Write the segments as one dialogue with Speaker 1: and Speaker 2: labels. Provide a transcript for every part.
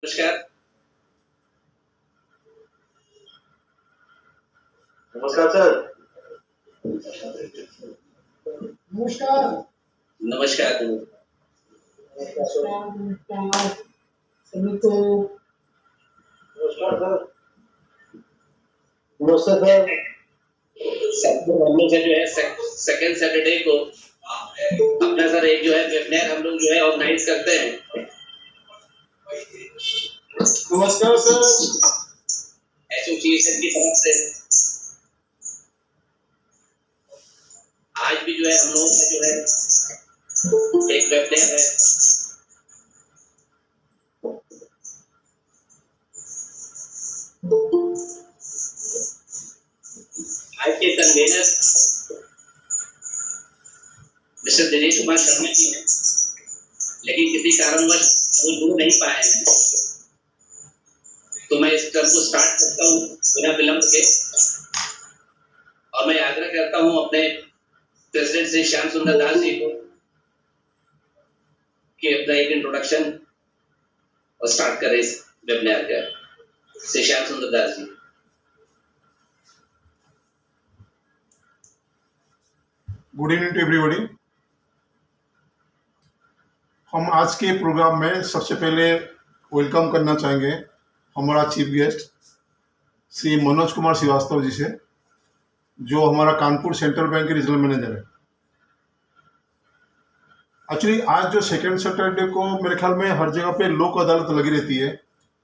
Speaker 1: नमस्कार।
Speaker 2: नमस्कार सर।
Speaker 3: नमस्कार।
Speaker 1: नमस्कार।
Speaker 3: सभी को
Speaker 2: नमस्कार सर। नमस्ते सर।
Speaker 1: हम लोग से जो है सेकेंड सैटरडे को अपना सर एक जो है वेबिनार हम लोग जो है ऑर्गेनाइज करते हैं।
Speaker 2: नमस्कार सर।
Speaker 1: एसोसिएशन की तरफ से आज भी जो है हम लोगों का जो है एक वेबिनार है। आज के कन्वेनर मिस्टर दिनेश कुमार शर्मा जी हैं, लेकिन किसी कारणवश वो जुड़ नहीं पाए हैं, तो मैं इस क्रम को स्टार्ट करता हूँ बिना विलंब के। और मैं आग्रह करता हूँ अपने प्रेसिडेंट श्री श्याम सुंदर दास जी को कि अपना एक इंट्रोडक्शन और स्टार्ट करें इस वेबिनार का। Shri Shyam Sundar Das ji.
Speaker 4: Good evening to everybody. हम आज के प्रोग्राम में सबसे पहले वेलकम करना चाहेंगे हमारा चीफ गेस्ट श्री मनोज कुमार श्रीवास्तव जी से, जो हमारा कानपुर सेंट्रल बैंक के रीजनल मैनेजर है। एक्चुअली आज जो सेकेंड सैटरडे को मेरे ख्याल में हर जगह पे लोक अदालत लगी रहती है,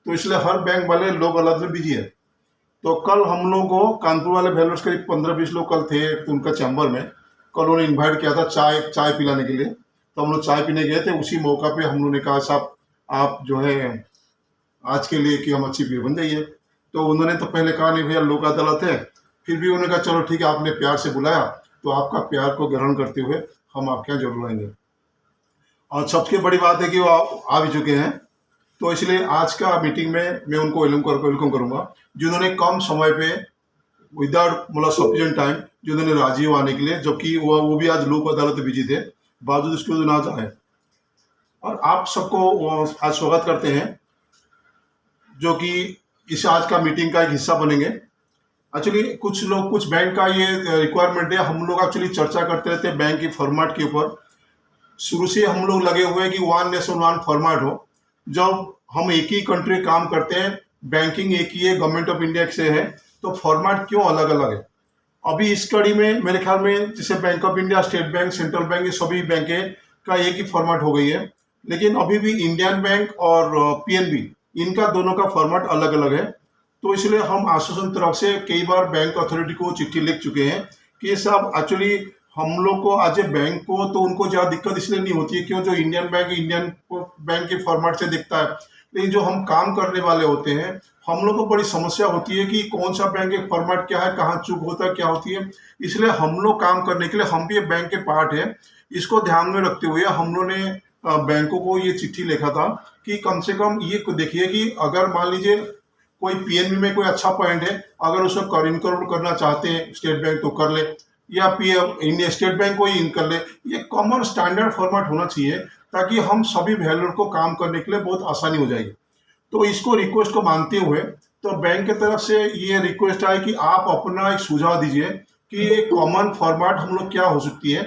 Speaker 4: तो इसलिए हर बैंक वाले लोक अदालत में बिजी है। तो कल हम लोगों को कानपुर वाले वैल्यूर्स करीब 15-20 लोग कल थे तो उनका चैम्बर में। कल उन्होंने इन्वाइट किया था चाय पिलाने के लिए, तो हम लोग चाय पीने गए थे। उसी मौका पे हम लोगों ने कहा साहब आप जो है आज के लिए कि हम अच्छी भीड़ बन जाइए। तो उन्होंने तो पहले कहा नहीं भैया लोक अदालत है, फिर भी उन्होंने कहा चलो ठीक है, आपने प्यार से बुलाया तो आपका प्यार को ग्रहण करते हुए हम आपके यहाँ जरूर आएंगे। और सबसे बड़ी बात है कि वो आ भी चुके हैं, तो इसलिए आज का मीटिंग में मैं उनको वेलकम करूँगा, जिन्होंने कम समय पे विदाउट मतलब सफिशिएंट टाइम जिन्होंने राजी हो आने के लिए, जबकि वो भी आज लोक अदालत में बिजी थे, बावजूद उसके आज आए। और आप सबको आज स्वागत करते हैं जो कि इस आज का मीटिंग का एक हिस्सा बनेंगे। एक्चुअली कुछ बैंक का ये रिक्वायरमेंट है, हम लोग एक्चुअली चर्चा करते रहते हैं बैंक की फॉर्मेट के ऊपर। शुरू से हम लोग लगे हुए हैं कि वन नेशन वन फॉर्मेट हो। जब हम एक ही कंट्री काम करते हैं, बैंकिंग एक ही है, गवर्नमेंट ऑफ इंडिया से है, तो फॉर्मेट क्यों अलग अलग है। अभी इस कड़ी में मेरे ख्याल में जैसे bank of India, state bank, central bank, ये सभी बैंकें का एक ही फॉर्मेट हो गई है, लेकिन अभी भी इंडियन बैंक और पीएनबी इनका दोनों का फॉर्मेट अलग अलग है। तो इसलिए हम एसोसिएशन तरफ से कई बार बैंक अथॉरिटी को चिट्ठी लिख चुके हैं कि साहब एक्चुअली हम लोग को आज बैंक को तो उनको ज़्यादा दिक्कत इसलिए नहीं होती है क्यों, जो इंडियन बैंक के फॉर्मेट से दिखता है, लेकिन जो हम काम करने वाले होते हैं हम लोग को बड़ी समस्या होती है कि कौन सा बैंक के फॉर्मेट क्या है, कहाँ चूक होता है, क्या होती है। इसलिए हम लोग काम करने के लिए, हम भी बैंक के पार्ट है, इसको ध्यान में रखते हुए हम लोगों ने बैंकों को ये चिट्ठी लिखा था कि कम से कम ये देखिए कि अगर मान लीजिए कोई पीएनबी में कोई अच्छा पॉइंट है, अगर उसको इनकलूड करना चाहते हैं स्टेट बैंक तो कर ले, या इंडिया स्टेट बैंक को ही इन कर ले। ये कॉमन स्टैंडर्ड फॉर्मेट होना चाहिए ताकि हम सभी वैल्यूर को काम करने के लिए बहुत आसानी हो जाएगी। तो इसको रिक्वेस्ट को मानते हुए तो बैंक की तरफ से ये रिक्वेस्ट है कि आप अपना एक सुझाव दीजिए कि एक कॉमन फॉर्मेट हम लोग क्या हो सकती है।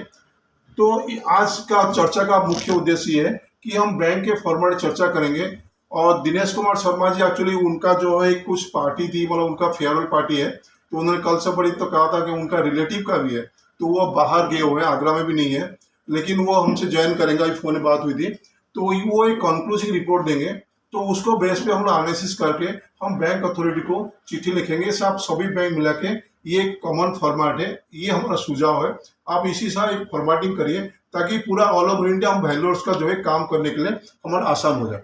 Speaker 4: तो आज का चर्चा का मुख्य उद्देश्य ये है कि हम बैंक के फॉर्मेट चर्चा करेंगे। और दिनेश कुमार शर्मा जी एक्चुअली उनका जो है कुछ पार्टी थी, मतलब उनका फेयरवेल पार्टी है, तो उन्होंने कल से बड़ी तो कहा था कि उनका रिलेटिव का भी है, तो वो बाहर गए हुए हैं, आगरा में भी नहीं है, लेकिन वो हमसे ज्वाइन करेंगे। अभी फोन में बात हुई थी, तो वो एक कंक्लूसिव रिपोर्ट देंगे, तो उसको बेस पे हम लोग एनालिसिस करके हम बैंक अथॉरिटी को चिट्ठी लिखेंगे। साहब सभी बैंक मिला के ये कॉमन फॉर्मेट है, ये हमारा सुझाव है, आप इसी से एक फॉर्मेटिंग करिए ताकि पूरा ऑल ओवर इंडिया हम वैल्यूर्स का जो है काम करने के लिए हमारा आसान हो जाए।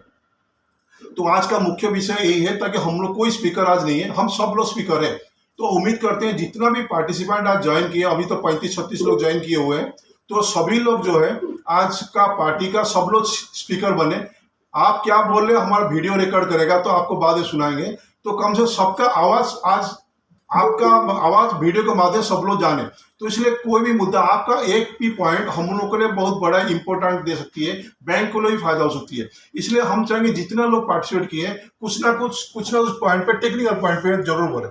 Speaker 4: तो आज का मुख्य विषय यही है, ताकि हम लोग कोई स्पीकर आज नहीं है, हम सब लोग स्पीकर है। तो उम्मीद करते हैं जितना भी पार्टिसिपेंट आज ज्वाइन किए, अभी तो 35-36 लोग ज्वाइन किए हुए हैं, तो सभी लोग जो है आज का पार्टी का सब लोग स्पीकर बने। आप क्या बोल रहे हो हमारा वीडियो रिकॉर्ड करेगा, तो आपको बाद में सुनाएंगे, तो कम से कम सबका आवाज आज आपका आवाज़ वीडियो के माध्यम से सब लोग जाने। तो इसलिए कोई भी मुद्दा आपका एक भी पॉइंट हम लोगों के लिए बहुत बड़ा इंपॉर्टेंट दे सकती है, बैंक को भी फायदा हो सकती है। इसलिए हम चाहेंगे जितना लोग पार्टिसिपेट किए कुछ ना कुछ पॉइंट पे, टेक्निकल पॉइंट पे जरूर बोले।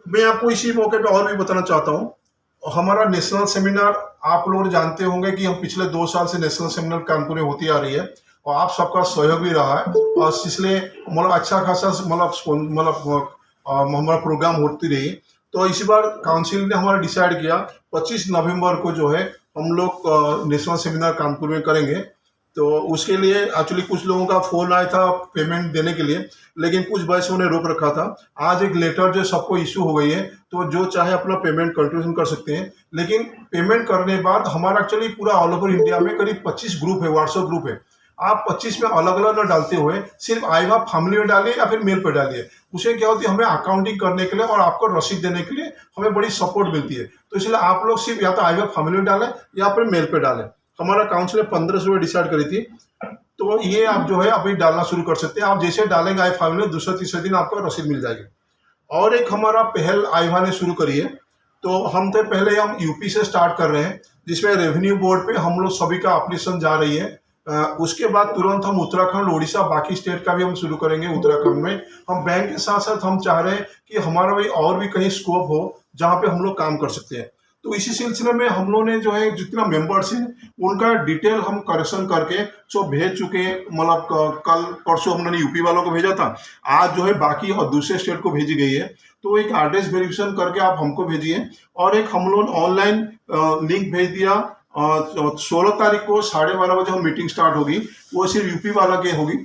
Speaker 4: मैं आपको इसी मौके पे और भी बताना चाहता हूँ, हमारा नेशनल सेमिनार आप लोग जानते होंगे कि हम पिछले 2 साल से नेशनल सेमिनार कानपुर में होती आ रही है और आप सबका सहयोग भी रहा है और इसलिए मतलब अच्छा खासा हमारा प्रोग्राम होती रही। तो इस बार काउंसिल ने हमारा डिसाइड किया 25 नवंबर को जो है हम लोग नेशनल सेमिनार कानपुर में करेंगे। तो उसके लिए एक्चुअली कुछ लोगों का फ़ोन आया था पेमेंट देने के लिए, लेकिन कुछ वजह ने रोक रखा था। आज एक लेटर जो सबको इशू हो गई है, तो जो चाहे अपना पेमेंट कंट्रीब्यूशन कर सकते हैं। लेकिन पेमेंट करने के बाद हमारा एक्चुअली पूरा ऑल ओवर इंडिया में करीब 25 ग्रुप है, व्हाट्सएप ग्रुप है। आप 25 में अलग अलग न डालते हुए सिर्फ आईवा फैमिली में डालिए या फिर मेल पर डालिए। उसे क्या होती है, हमें अकाउंटिंग करने के लिए और आपको रसीद देने के लिए हमें बड़ी सपोर्ट मिलती है। तो इसलिए आप लोग सिर्फ या तो आईवा फैमिली में डालें या फिर मेल पर डालें। हमारा काउंसिल ने 1500 रुपये डिसाइड करी थी, तो ये आप जो है अभी डालना शुरू कर सकते हैं। आप जैसे डालेंगे आई फैमिली में, दूसरे तीसरे दिन आपको रसीद मिल जाएगी। और एक हमारा पहल आईवा ने शुरू करी है, तो हम तो पहले हम यूपी से स्टार्ट कर रहे हैं, जिसमें रेवेन्यू बोर्ड पे हम लोग सभी का एप्लीकेशन जा रही है। उसके बाद तुरंत हम उत्तराखंड, उड़ीसा, बाकी स्टेट का भी हम शुरू करेंगे। उत्तराखंड में हम बैंक के साथ साथ हम चाह रहे हैं कि हमारा भाई और भी कहीं स्कोप हो जहाँ पे हम लोग काम कर सकते हैं। तो इसी सिलसिले में हम लोग ने जो है जितना मेंबर्स हैं उनका डिटेल हम करेक्शन करके जो भेज चुके हैं। मतलब कल परसों हमने यूपी वालों को भेजा था, आज जो है बाकी और दूसरे स्टेट को भेजी गई है। तो एक एड्रेस वेरिफिकेशन करके आप हमको भेजिए। और एक हम लोग ऑनलाइन लिंक भेज दिया। 16 तारीख को 12:30 बजे हम मीटिंग स्टार्ट होगी। वो सिर्फ यूपी वाला की होगी,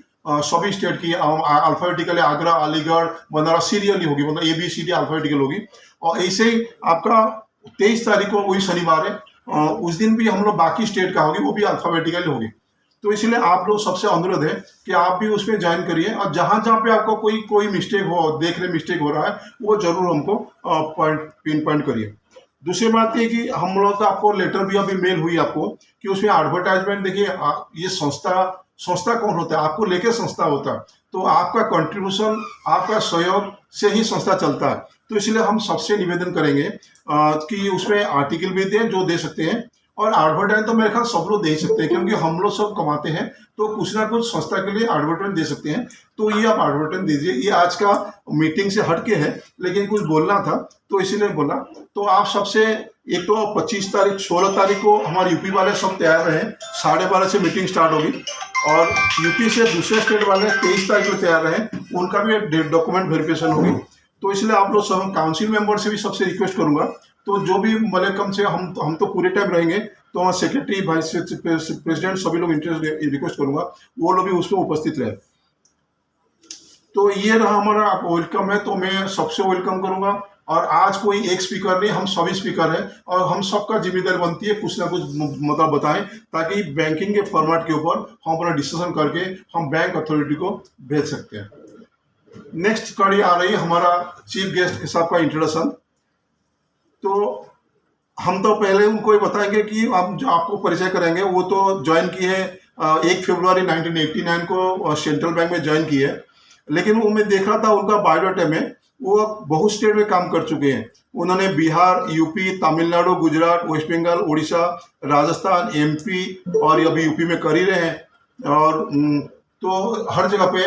Speaker 4: सभी स्टेट की अल्फाबेटिकली आगरा, अलीगढ़, बनारस सीरियली होगी, मतलब ABCD अल्फाबेटिकल होगी। और ऐसे ही आपका 23 तारीख को वही शनिवार है, उस दिन भी हम लोग बाकी स्टेट का होगी, वो भी अल्फाबेटिकली होगी। तो इसलिए आप लोग सबसे अनुरोध है कि आप भी उसमें ज्वाइन करिए और जहाँ जहाँ पे आपको कोई मिस्टेक हो, देखने मिस्टेक हो रहा है, वो जरूर हमको पिन पॉइंट करिए। दूसरी बात ये कि हम लोग का आपको लेटर भी अभी मेल हुई आपको कि उसमें एडवर्टाइजमेंट देखिए। ये संस्था कौन होता है, आपको लेके संस्था होता है, तो आपका कंट्रीब्यूशन, आपका सहयोग से ही संस्था चलता है। तो इसलिए हम सबसे निवेदन करेंगे कि उसमें आर्टिकल भी दें जो दे सकते हैं, और एडवर्टाइज तो मेरे ख्याल सब लोग दे सकते हैं, क्योंकि हम लोग सब कमाते हैं, तो कुछ ना कुछ संस्था के लिए एडवर्टाइज दे सकते हैं। तो ये आप एडवर्टाइज दीजिए। ये आज का मीटिंग से हटके है, लेकिन कुछ बोलना था तो इसीलिए बोला। तो आप सबसे एक तो 25 तारीख 16 तारीख को हमारे यूपी वाले सब तैयार रहे, 12:30 से मीटिंग स्टार्ट होगी। और यूपी से दूसरे स्टेट वाले 23 तारीख को तैयार रहे, उनका भी डॉक्यूमेंट वेरिफिकेशन होगी। तो इसलिए आप लोग सब, काउंसिल मेंबर से भी सबसे रिक्वेस्ट करूंगा, तो जो भी मतलब कम से हम तो पूरे टाइम रहेंगे, तो वहाँ सेक्रेटरी, वाइस प्रेसिडेंट सभी लोग इंटरेस्ट रिक्वेस्ट करूंगा वो लोग भी उसमें उपस्थित रहे। तो ये रहा हमारा वेलकम है, तो मैं सबसे वेलकम करूंगा। और आज कोई एक स्पीकर नहीं, हम सभी स्पीकर हैं और हम सबका जिम्मेदारी बनती है कुछ ना कुछ मतलब बताएं, ताकि बैंकिंग के फॉर्मेट के ऊपर हम अपना डिस्कशन करके हम बैंक अथॉरिटी को भेज सकते हैं। नेक्स्ट कड़ी आ रही है हमारा चीफ गेस्ट के साथ का इंट्रोडक्शन। तो हम तो पहले उनको ये बताएंगे कि हम जो आपको परिचय करेंगे, वो तो ज्वाइन की है 1 फरवरी 1989 को सेंट्रल बैंक में ज्वाइन की है। लेकिन वो मैं देख रहा था उनका बायोडाटा में, वो बहुत स्टेट में काम कर चुके हैं। उन्होंने बिहार, यूपी, तमिलनाडु, गुजरात, वेस्ट बंगाल, उड़ीसा, राजस्थान, MP और अभी यूपी में कर ही रहे हैं। और तो हर जगह पे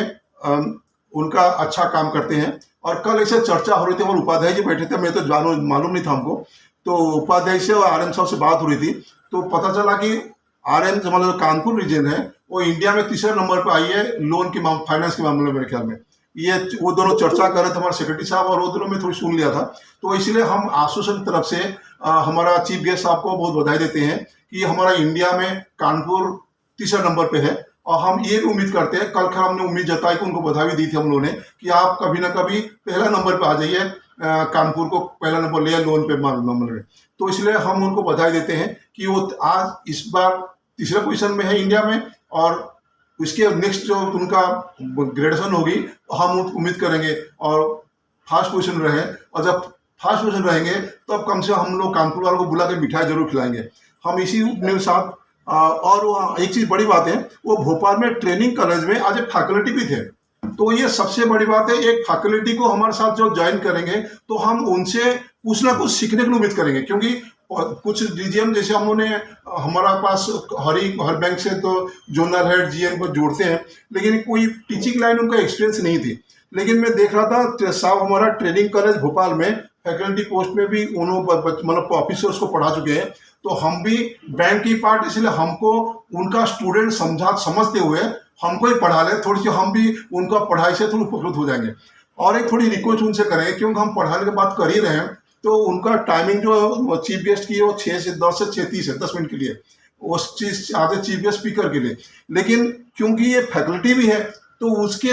Speaker 4: उनका अच्छा काम करते हैं। और कल ऐसे चर्चा हो रही थी, और उपाध्याय जी बैठे थे, मैं तो मालूम नहीं था हमको। तो उपाध्याय से और RM साहब से बात हो रही थी, तो पता चला कि RM मतलब कानपुर रीजन है, वो इंडिया में 3रे नंबर पर आई है लोन के फाइनेंस के मामले में। मेरे ख्याल में ये वो दोनों चर्चा कर रहे थे, हमारे सेक्रेटरी साहब, और वो दोनों में थोड़ी सुन लिया था। तो इसलिए हम एसोसिएशन की तरफ से हमारा चीफ गेस्ट साहब को बहुत बधाई देते हैं कि हमारा इंडिया में कानपुर 3रे नंबर पे है। और हम ये भी उम्मीद करते हैं, कल हमने उम्मीद जताई कि उनको बधाई भी दी थी हम लोगों ने, कि आप कभी ना कभी पहला नंबर पे आ जाइए, कानपुर को पहला नंबर ले लोन पे मामले में। तो इसलिए हम उनको बधाई देते हैं कि वो आज इस बार 3रे पोजीशन में है इंडिया में, और उसके नेक्स्ट जो उनका ग्रेजुएशन होगी हम उम्मीद करेंगे और फर्स्ट पोजीशन रहे। और जब फर्स्ट पोजीशन रहेंगे तब कम से हम लोग कानपुर वालों को बुला के मिठाई जरूर खिलाएंगे। हम इसी मेरे साथ और एक चीज़ बड़ी बात है, वो भोपाल में ट्रेनिंग कॉलेज में आज एक फैकल्टी भी थे। तो ये सबसे बड़ी बात है। एक फैकल्टी को हमारे साथ जो ज्वाइन करेंगे तो हम उनसे कुछ ना कुछ सीखने की उम्मीद करेंगे, क्योंकि कुछ डीजीएम जैसे हमने हमारा पास हर बैंक से तो जोनल हेड जीएम को जोड़ते हैं, लेकिन कोई टीचिंग लाइन उनका एक्सपीरियंस नहीं थी। लेकिन मैं देख रहा था साहब हमारा ट्रेनिंग कॉलेज भोपाल में फैकल्टी पोस्ट में भी उन्होंने मतलब ऑफिसर्स को पढ़ा चुके हैं। तो हम भी बैंक की पार्ट, इसलिए हमको उनका स्टूडेंट समझते हुए हमको ही पढ़ा ले, थोड़ी सी हम भी उनका पढ़ाई से थोड़ी उपकृत हो जाएंगे। और एक थोड़ी रिक्वेस्ट उनसे करेंगे, क्योंकि हम पढ़ाने की बात कर ही रहे हैं, तो उनका टाइमिंग जो चीफ गेस्ट की है वो 6 से 10 से 6:30 है, 10 मिनट के लिए उस चीज आधे चीफ गेस्ट स्पीकर के लिए। लेकिन क्योंकि ये फैकल्टी भी है तो उसके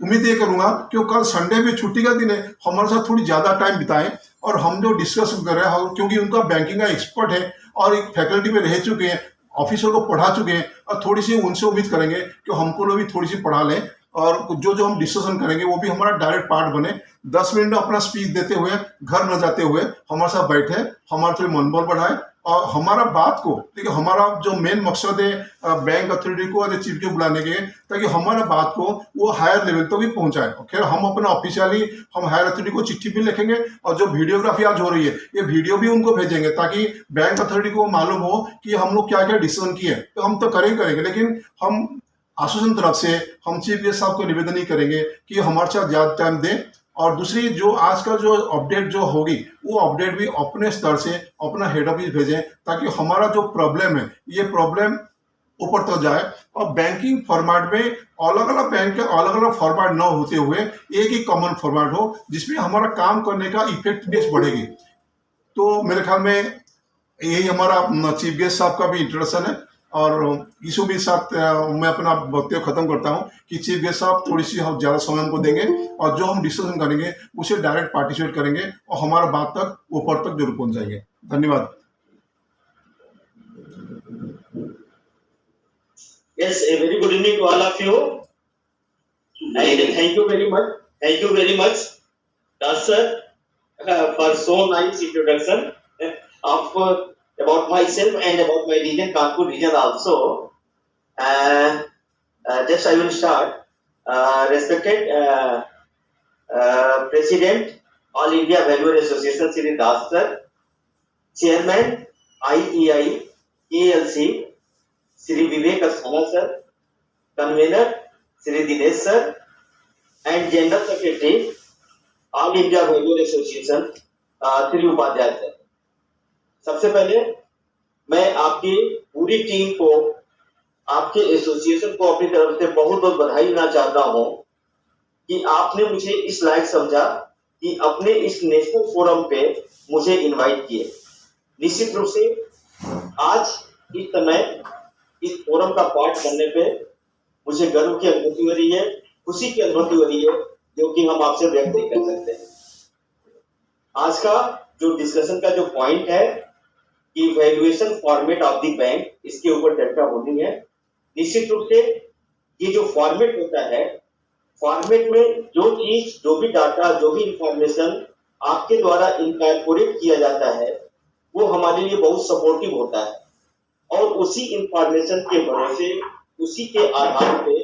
Speaker 4: उम्मीद ये करूंगा कि कल संडे भी छुट्टी का दिन है, हमारे साथ थोड़ी ज़्यादा टाइम बिताएं और हम जो डिस्कस कर रहे हैं, क्योंकि उनका बैंकिंग का एक्सपर्ट है और एक फैकल्टी में रह चुके हैं, ऑफिसर को पढ़ा चुके हैं, और थोड़ी सी उनसे उम्मीद करेंगे कि हमको लोग भी थोड़ी सी पढ़ा लें और जो जो हम डिस्कशन करेंगे वो भी हमारा डायरेक्ट पार्ट बने। 10 मिनट अपना स्पीच देते हुए घर न जाते हुए हमारे साथ बैठे, हमारा थोड़ी मनोबल बढ़ाए और हमारा बात को, देखिए हमारा जो मेन मकसद है बैंक अथॉरिटी को और चीफ के बुलाने के, ताकि हमारा बात को वो हायर लेवल तक भी पहुंचाए। खैर हम अपना ऑफिशियली हम हायर अथॉरिटी को चिट्ठी भी लिखेंगे और जो वीडियोग्राफी आज हो रही है ये वीडियो भी उनको भेजेंगे, ताकि बैंक अथॉरिटी को मालूम हो कि हम लोग क्या क्या डिसीजन किए। तो हम तो करेंगे, लेकिन हम एसोसिएशन तरफ से हम चीफ गेस्ट साहब को निवेदन ही करेंगे कि हमारे साथ ज़्यादा टाइम दें। और दूसरी जो आज का जो अपडेट जो होगी वो अपडेट भी अपने स्तर से अपना हेड ऑफिस भेजें, ताकि हमारा जो प्रॉब्लम है ये प्रॉब्लम ऊपर तक जाए और बैंकिंग फॉर्मेट में अलग अलग बैंक के अलग अलग फॉर्मेट न होते हुए एक ही कॉमन फॉर्मेट हो, जिसमें हमारा काम करने का इफेक्टिवनेस बढ़ेगी। तो मेरे ख्याल में यही हमारा चीफ गेस्ट साहब का भी इंट्रोडक्शन है और इसी के साथ मैं अपना वक्तव्य खत्म करता हूं कि चीफ गेस्ट साहब थोड़ी सी हम ज़्यादा समय हमको देंगे और जो हम डिस्कशन करेंगे उसे डायरेक्ट पार्टिसिपेट करेंगे और हमारा बात तक ऊपर तक जरूर पहुंच जाएंगे। धन्यवाद।
Speaker 2: Yes, a very good evening to all of you. And thank you very much. Thank you very much, Das sir, for so nice introduction of about myself and about my region, Kanpur region also. Just I will start. Respected President, All India Valuer Association, Shri Das sir, Chairman, IEI, ELC, Shri Vivek Asthana sir, Convener, Shri Dinesh sir, and General Secretary, All India Valuer Association, Shri Upadhyay sir. सबसे पहले मैं आपकी पूरी team को, आपके association को अपनी तरफ से बहुत बहुत बधाई देना चाहता हूं कि आपने मुझे इस लायक समझा कि अपने इस नेशनल फोरम पे मुझे इनवाइट किए। निश्चित रूप से आज इस समय इस फोरम का पार्ट बनने पे मुझे गर्व की अनुभूति हो रही है, खुशी की अनुभूति हो रही है, जो कि हम आपसे व्यक्त नहीं कर सकते। आज का जो डिस्कशन का जो पॉइंट है कि valuation format of the bank, इसके ऊपर चर्चा होनी है। निश्चित रूप से ये जो फॉर्मेट होता है, फॉर्मेट में जो चीज, जो भी डाटा, जो भी इंफॉर्मेशन आपके द्वारा इनकॉर्पोरेट किया जाता है वो हमारे लिए बहुत सपोर्टिव होता है और उसी इंफॉर्मेशन के भरोसे, उसी के आधार पे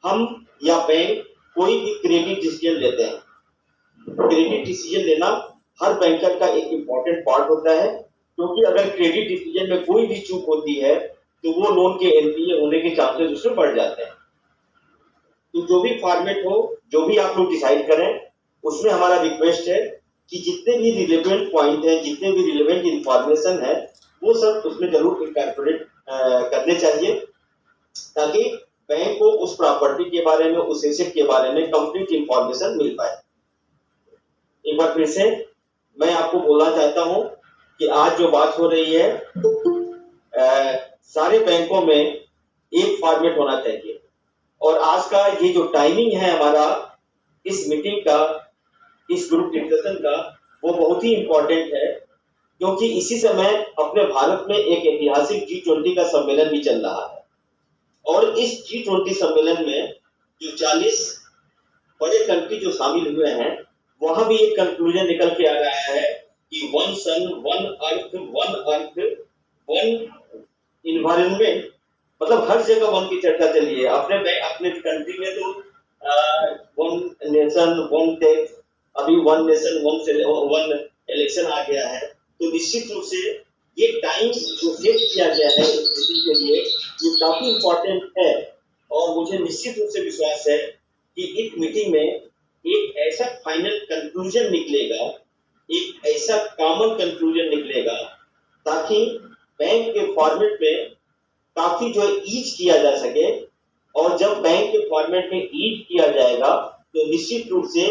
Speaker 2: हम या बैंक कोई भी क्रेडिट डिसीजन लेते हैं। क्रेडिट डिसीजन लेना हर बैंकर का एक इम्पॉर्टेंट पार्ट होता है, क्योंकि अगर क्रेडिट डिसीजन में कोई भी चूक होती है तो वो लोन के एनपीए होने के चांसेस उसमें बढ़ जाते हैं। तो जो भी फॉर्मेट हो, जो भी आप लोग डिसाइड करें, उसमें हमारा रिक्वेस्ट है कि जितने भी रिलेवेंट पॉइंट हैं, जितने भी रिलेवेंट इंफॉर्मेशन है, वो सब उसमें जरूर इनकॉर्पोरेट करने चाहिए, ताकि बैंक को उस प्रॉपर्टी के बारे में, उस एसेट के बारे में कंप्लीट इंफॉर्मेशन मिल पाए। एक बार फिर से मैं आपको बोलना चाहता हूं कि आज जो बात हो रही है, सारे बैंकों में एक फॉर्मेट होना चाहिए और आज का ये जो टाइमिंग है हमारा इस मीटिंग का, इस ग्रुप डिस्कशन का, वो बहुत ही इम्पोर्टेंट है, क्योंकि इसी समय अपने भारत में एक ऐतिहासिक G20 का सम्मेलन भी चल रहा है और इस G20 सम्मेलन में जो 40 बड़े कंट्री जो शामिल हुए हैं, वहां भी एक कंक्लूजन निकल के आ रहा है कि वन सन, वन अर्थ, वन इन्वायरमेंट, मतलब हर जगह वन की चर्चा चली है। अपने कंट्री में तो नेशन वन टैक्स, अभी वन नेशन वन इलेक्शन आ गया है, तो निश्चित रूप से ये टाइम जो सेट किया गया है इस मीटिंग के लिए ये काफी इम्पोर्टेंट है। और मुझे निश्चित रूप से विश्वास है कि इस मीटिंग में एक ऐसा फाइनल कंक्लूजन निकलेगा, एक ऐसा कॉमन कंक्लूजन निकलेगा ताकि बैंक के फॉर्मेट में काफी जो है ईज किया जा सके। और जब बैंक के फॉर्मेट में ईज किया जाएगा तो निश्चित रूप से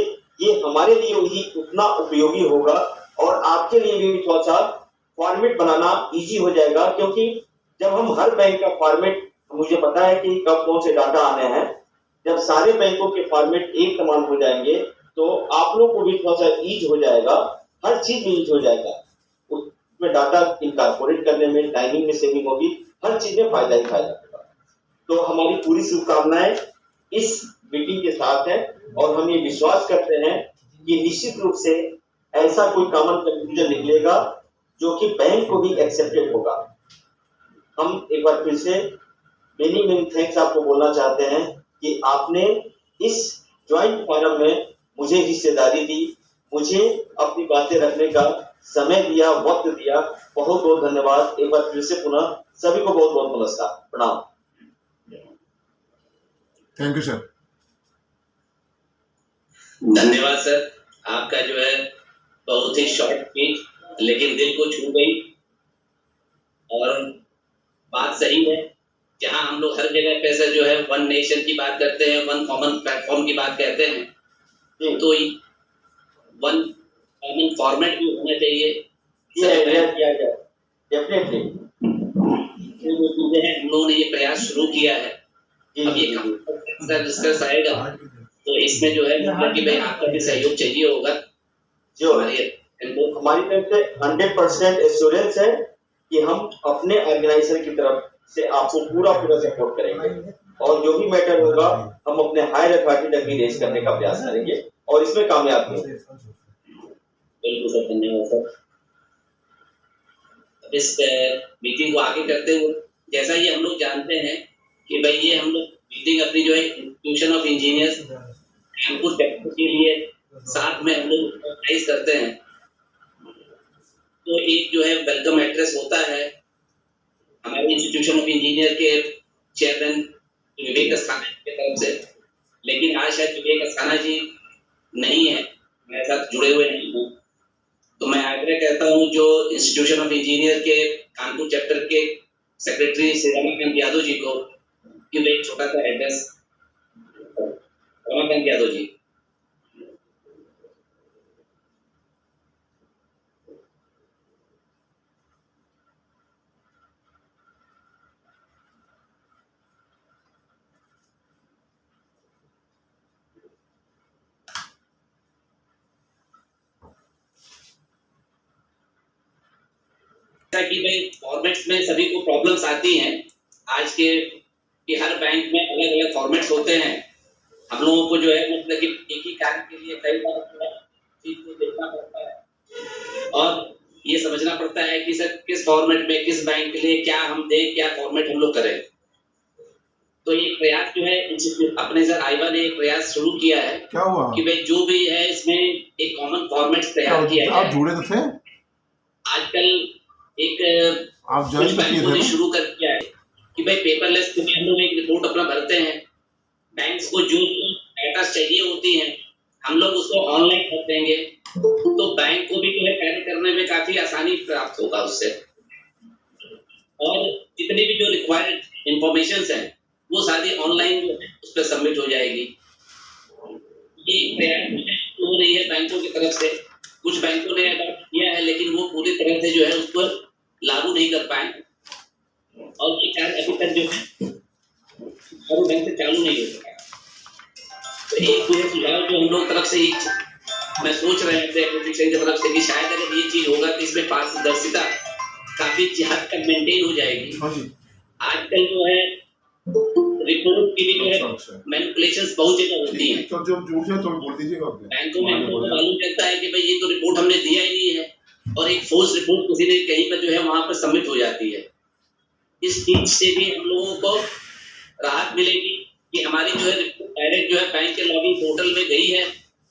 Speaker 2: ये हमारे लिए ही उतना उपयोगी होगा और आपके लिए भी थोड़ा सा फॉर्मेट बनाना इजी हो जाएगा, क्योंकि जब हम हर बैंक का फॉर्मेट, मुझे पता है कि कब कौन से डाटा आने हैं, जब सारे बैंकों के फॉर्मेट एक समान हो जाएंगे तो आप लोग को भी थोड़ा सा ईज हो जाएगा, हर चीज में ईज हो जाएगा, उसमें डाटा इनकॉर्पोरेट करने में, टाइमिंग में सेविंग होगी, हर चीज में फायदा ही फायदा होगा। तो हमारी पूरी शुभकामनाएं इस मीटिंग के साथ है और हम ये विश्वास करते हैं कि निश्चित रूप से ऐसा कोई कॉमन कंक्लूजन निकलेगा जो कि बैंक को भी एक्सेप्टेड होगा। हम एक बार फिर से मेनी थैंक्स आपको बोलना चाहते हैं कि आपने इस ज्वाइंट फोरम में मुझे हिस्सेदारी दी, मुझे अपनी बातें रखने का समय दिया, वक्त दिया। बहुत बहुत धन्यवाद। एक बार फिर से पुनः सभी को बहुत बहुत नमस्कार, प्रणाम।
Speaker 4: Thank you sir.
Speaker 1: धन्यवाद सर, आपका जो है बहुत ही शॉर्ट स्पीच लेकिन दिल को छू गई और बात सही है। जहां हम लोग हर जगह पे से जो है वन नेशन की बात करते हैं, वन कॉमन प्लेटफॉर्म की बात कहते हैं, तो वन कॉमन फॉर्मेट भी होना चाहिए।
Speaker 2: डेफिनेटली
Speaker 1: जो चीजें हैं हम लोगों ने ये प्रयास शुरू किया है। अब ये डिस्कस आएगा तो इसमें जो है मतलब कि भाई आपका भी सहयोग चाहिए होगा।
Speaker 2: जो हमारी तरफ से 100% एश्योरेंस है कि हम अपने ऑर्गेनाइजेशन की तरफ से आपको पूरा सपोर्ट करेंगे और जो भी मैटर होगा हम अपने हायर अथॉरिटी तक भी रेज करने का प्रयास करेंगे और इसमें कामयाब होंगे।
Speaker 1: बिल्कुल सर, धन्यवाद सर। इस मीटिंग को आगे करते हुए जैसा ये हम लोग जानते हैं कि भाई ये हम लोग मीटिंग अपनी जो है institution of engineers Kanpur technical के लिए साथ में हम लोग ऑर्गेनाइज करते हैं, तो एक जो है वेलकम एड्रेस होता है हमारे इंस्टीट्यूशन ऑफ इंजीनियर के चेयरमैन विवेक अस्थाना की तरफ से, लेकिन आज शायद विवेक अस्थाना जी नहीं है, मेरे साथ जुड़े हुए नहीं हूँ, तो मैं आग्रह करता हूँ जो इंस्टीट्यूशन ऑफ इंजीनियर के कानपुर चैप्टर के सेक्रेटरी श्री रमाकांत यादव जी को कि वे एक छोटा सा एड्रेस। रमाकांत यादव जी। कि भाई फॉर्मेट्स में सभी को प्रॉब्लम्स आती हैं आज के कि हर बैंक में अलग अलग फॉर्मेट्स होते हैं। हम लोगों को जो है मतलब कि एक ही कार्य के लिए कई बार चीज को देखना पड़ता है और ये समझना पड़ता है कि सर किस फॉर्मेट में किस बैंक के लिए क्या हम दें, क्या फॉर्मेट हम लोग करें। तो ये प्रयास जो है अपने सर आईवा ने एक प्रयास शुरू किया है।
Speaker 4: क्या हुआ
Speaker 1: कि भाई जो भी है इसमें एक कॉमन फॉर्मेट तैयार किया जाए।
Speaker 4: आप जुड़े तो थे?
Speaker 1: आजकल एक
Speaker 4: आप ज्वाइन
Speaker 1: बैंकों ने शुरू कर दिया है कि भाई पेपरलेस में हम लोग एक रिपोर्ट अपना भरते हैं, बैंक्स को जो डाटा चाहिए होती हैं हम लोग उसको ऑनलाइन कर देंगे, तो बैंक को भी जो है कार्य करने में काफी आसानी प्राप्त होगा उससे, और जितनी भी जो रिक्वायर्ड इंफॉर्मेशन हैं वो सारी ऑनलाइन उस पर सबमिट हो जाएगी। ये प्रयास हो रही है बैंकों की तरफ से। कुछ बैंकों ने अडॉप्ट किया है लेकिन वो पूरी तरह से जो है उस पर लागू नहीं कर पाए और ये कार्य अभी तक जो है और ढंग से चालू नहीं हो सका। तो एक पूरे सुझाव जो हम लोग तरफ से ही मैं सोच रहे थे एप्लीकेशन की तरफ से कि शायद अगर ये चीज होगा तो इसमें पारदर्शिता काफी हद तक मेंटेन हो जाएगी। आजकल जो है रिपोर्ट की भी जो है मैनिपुलेशंस बहुत जगह होती हैं।
Speaker 4: तो जो झूठ है तो बोल दीजिएगा।
Speaker 1: बैंकों में हमको मालूम चलता है कि भाई ये तो रिपोर्ट हमने दिया ही नहीं है और एक फोर्स रिपोर्ट किसी ने कहीं पर जो है वहां पर सबमिट हो जाती है। इस चीज से भी हम लोगों को राहत मिलेगी कि हमारी जो है डायरेक्ट जो है बैंक के लॉगिन पोर्टल में गई है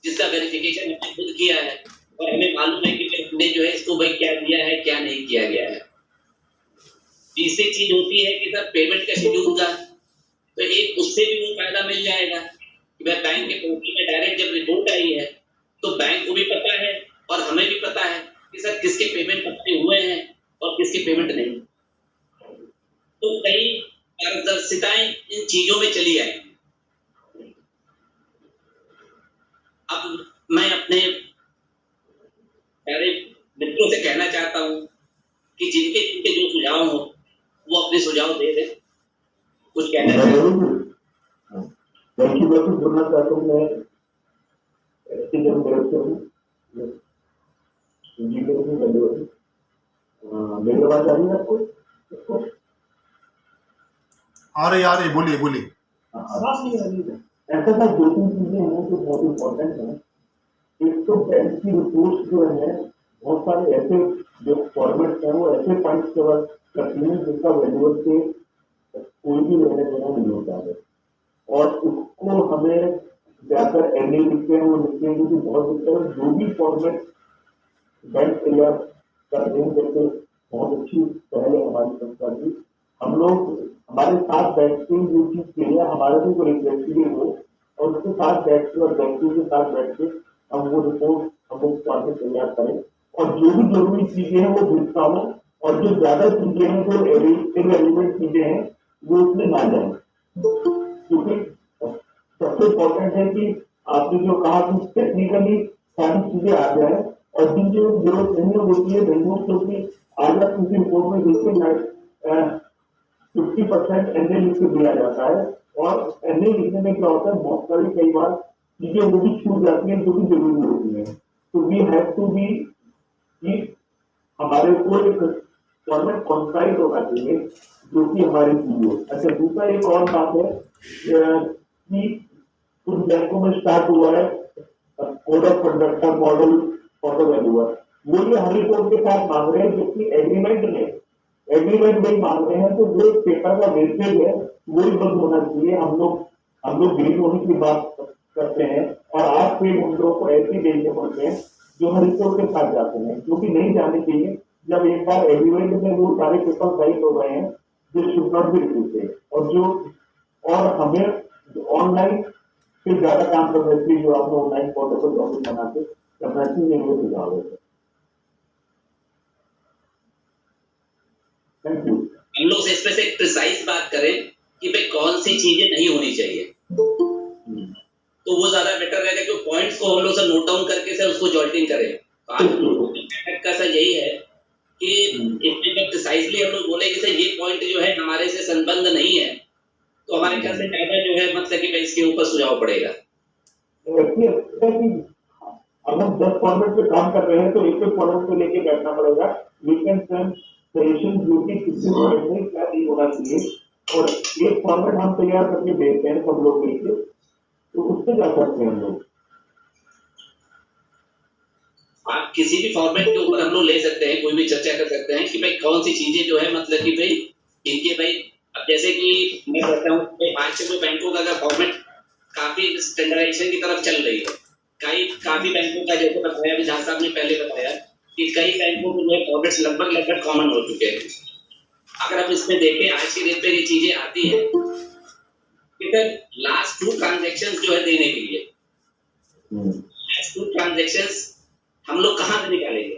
Speaker 1: जिसका वेरिफिकेशन हमने खुद किया है और हमें मालूम है कि हमने जो है इसको भाई क्या दिया है क्या नहीं किया गया है। तीसरी चीज होती है कि सर पेमेंट का शेड्यूल का, तो एक उससे भी वो फायदा मिल जाएगा कि भाई बैंक के पोर्टल में डायरेक्ट जब रिपोर्ट आई है तो बैंक को भी पता है और हमें भी पता है कि सर किसके पेमेंट कितने हुए हैं और किसके पेमेंट नहीं। तो कई पारदर्शिताएं इन चीजों में चली आएंगी। अब मैं अपने सारे मित्रों से कहना चाहता हूं कि जिनके जिनके जो सुझाव हो वो अपने सुझाव दे दें। कुछ कहना चाहिए?
Speaker 5: Thank you. मैं कुछ बोलना चाहता हूँ। मैं सिटीजन डायरेक्टर हूँ जी। मेरी आवाज आ रही है आपको?
Speaker 4: आ रही बोलिए बोलिए।
Speaker 3: आवाज नहीं आ रही है।
Speaker 5: ऐसा था, दो तीन चीजें हैं जो बहुत इम्पोर्टेंट है। एक तो बैंक की रिपोर्ट जो है बहुत सारे ऐसे जो फॉर्मेट है वो ऐसे पॉइंट्स कवर करती हैं जिसका वैल्यूअर से कोई भी लेने देना नहीं होता है, और उसको हमें जाकर एनए लिखते हैं, वो लिखते हैं कि बहुत दिक्कत है। जो भी फॉर्मेट बैंक तैयार कर रहे हैं, जैसे बहुत अच्छी पहले हमारी संस्था की, हम लोग हमारे साथ बैठ के जो चीज के लिए हमारे भी कोई रिफ्लेक्सिबल हो और उसके साथ बैठ के और बैंकों के साथ बैठ के हम वो रिपोर्ट हम लोग फॉर्मेट तैयार करें, और जो भी जरूरी चीजें हैं वो भूलता हो, और जो ज्यादा चीजें हैं जो इरेलीवेंट चीजें हैं वो उसमें ना जाए। क्योंकि सबसे इम्पोर्टेंट है कि आपने जो कहा कि टेक्निकली सारी चीजें आ जाए, और जिन जो जरूरत नहीं होती है बैंकों, क्योंकि आज आप किसी रिपोर्ट में देखिए 50% एनए लिख के दिया जाता है, और एनए लिखने में क्या होता है बहुत सारी कई बार चीजें वो भी छूट जाती हैं जो भी जरूरी होती है। तो वी हैव टू बी कि हमारे को एक फॉर्मेट कॉन्साइज होना चाहिए जो कि हमारी चीज हो। अच्छा, दूसरा एक और बात है कि कुछ बैंकों में स्टार्ट हुआ है कोड ऑफ कंडक्ट का मॉडल फॉर द वैल्यूअर। वो ये हर रिपोर्ट के साथ मांग रहे हैं, जो कि एग्रीमेंट में मांग रहे हैं। तो जो पेपर का वेस्टेज है वो ही बंद होना चाहिए। हम लोग ग्रीन होने की बात करते हैं, और आज पे हम लोग को ऐसे भेजने पड़ते हैं जो हर रिपोर्ट के साथ जाते हैं, जो कि नहीं जाने चाहिए। जब एक बार एग्रीमेंट में वो सारे पेपर साइन हो गए हैं जो शुड नॉट बी रिपीटेड, और हमें ऑनलाइन फिर ज्यादा काम करना चाहिए, जो आपने ऑनलाइन पोर्टल डॉक्यूमेंट बना के करना चाहिए, वो सुझाव है। Thank you.
Speaker 1: हम लोग इस पे से एक प्रिसाइज बात करें कि भाई कौन सी चीजें नहीं होनी चाहिए, तो वो ज्यादा बेटर रहेगा कि पॉइंट्स को हम लोग से नोट डाउन करके से उसको जॉइंटिंग करें। आज का सर यही है कि इसमें जब प्रिसाइजली हम लोग बोले कि सर ये पॉइंट जो है हमारे से संबंध नहीं है, तो हमारे ख्याल से ज्यादा जो है मतलब कि इसके ऊपर सुझाव पड़ेगा।
Speaker 5: अब हम 10 फॉर्मेट पे काम कर रहे हैं तो एक फॉर्मेट को लेके बैठना पड़ेगा। वीकेंड सजेशन ड्यूटी किसी में क्या नहीं होना चाहिए, और एक फॉर्मेट हम तैयार करके भेजते हैं सब लोग मिलकर, तो उससे क्या करते हैं हम लोग।
Speaker 1: आप किसी भी फॉर्मेट के ऊपर हम लोग ले सकते हैं, कोई भी चर्चा कर सकते हैं कि भाई कौन सी चीजें जो है मतलब कि भाई इनके भाई, अब जैसे कि मैं कहता हूँ भाई आज के जो बैंकों का फॉर्मेट काफी स्टैंडर्डाइजेशन की तरफ चल रही है। काफी बैंकों का जैसे बताया विधान साहब ने पहले बताया कि कई बैंकों के जो फॉर्मेट्स लगभग कॉमन हो चुके हैं। अगर आप इसमें देखें आज की डेट पे ये चीजें आती है कि सर लास्ट 2 ट्रांजेक्शंस जो है देने के लिए, लास्ट 2 ट्रांजेक्शंस हम लोग कहाँ से निकालेंगे?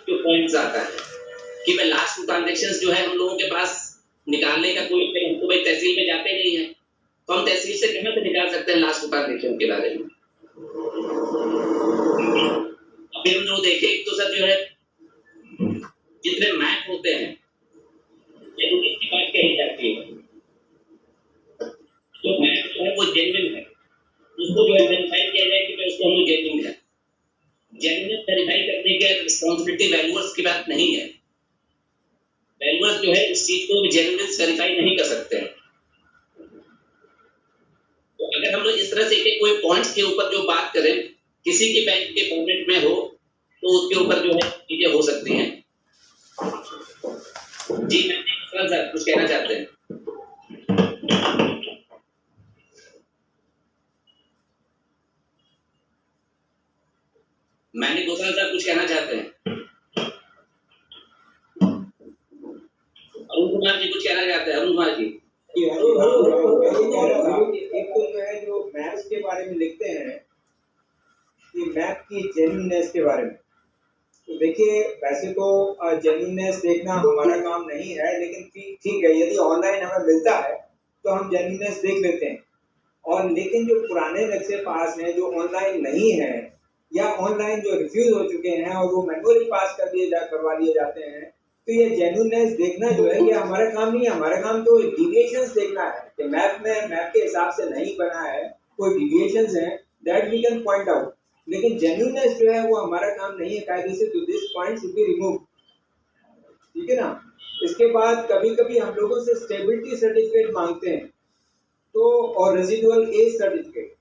Speaker 1: जो पॉइंट्स आता है कि भाई लास्ट 2 ट्रांजेक्शंस जो है हम लोगों के पास निकालने का कोई, हमको भाई तहसील में जाते नहीं है, तो हम तहसील से कहाँ से निकाल सकते हैं लास्ट 2 ट्रांजेक्शन के बारे में? अभी हम लोग देखें तो सर जो है जितने मैप होते हैं इसकी बात कही जाती है, जो मैप जो है वो जेन्युइन है, उसको जो है वेरीफाई किया जाए कि उसको हम लोग जेन्युइन है। जेन्युइन वेरीफाई करने के रिस्पॉन्सिबिलिटी वैल्यूअर्स की बात नहीं है। वैल्यूअर्स जो है इस चीज को जेन्युइन वेरीफाई नहीं कर सकते हैं। तो अगर हम लोग इस तरह से कोई पॉइंट्स के ऊपर जो बात करें किसी के बैंक के फॉर्मेट में हो तो उसके ऊपर जो है चीजें हो सकती हैं। जी सर कुछ कहना चाहते हैं? मैंने गोसाल साहब कुछ कहना चाहते हैं? अरुण कुमार जी कुछ कहना चाहते हैं? अरुण कुमार जी
Speaker 6: मैं ये कह रहा था कि एक तो जो है जो मैप्स के बारे में लिखते हैं कि मैप की जेन्युइननेस के बारे में, तो देखिए वैसे तो जेन्युइननेस देखना हमारा काम नहीं है, लेकिन ठीक है, यदि ऑनलाइन हमें मिलता है तो हम जेन्युइननेस देख लेते हैं। और लेकिन जो पुराने नक्शे पास हैं जो ऑनलाइन नहीं है या ऑनलाइन जो रिफ्यूज हो चुके हैं और वो मैनुअली पास करवा लिए जाते हैं, तो ये जेन्युइननेस देखना जो है ये हमारा काम नहीं है। हमारा काम तो डिविएशंस देखना है कि मैप के हिसाब से नहीं बना है, कोई डिविएशंस हैं that we can point out, लेकिन जेन्युइननेस जो है वो हमारा काम नहीं है कायदे से। तो this point should be remove, ठीक है ना। इसके बाद कभी कभी हम लोगों से स्टेबिलिटी सर्टिफिकेट मांगते हैं तो, और रेजिडुअल एज सर्टिफिकेट।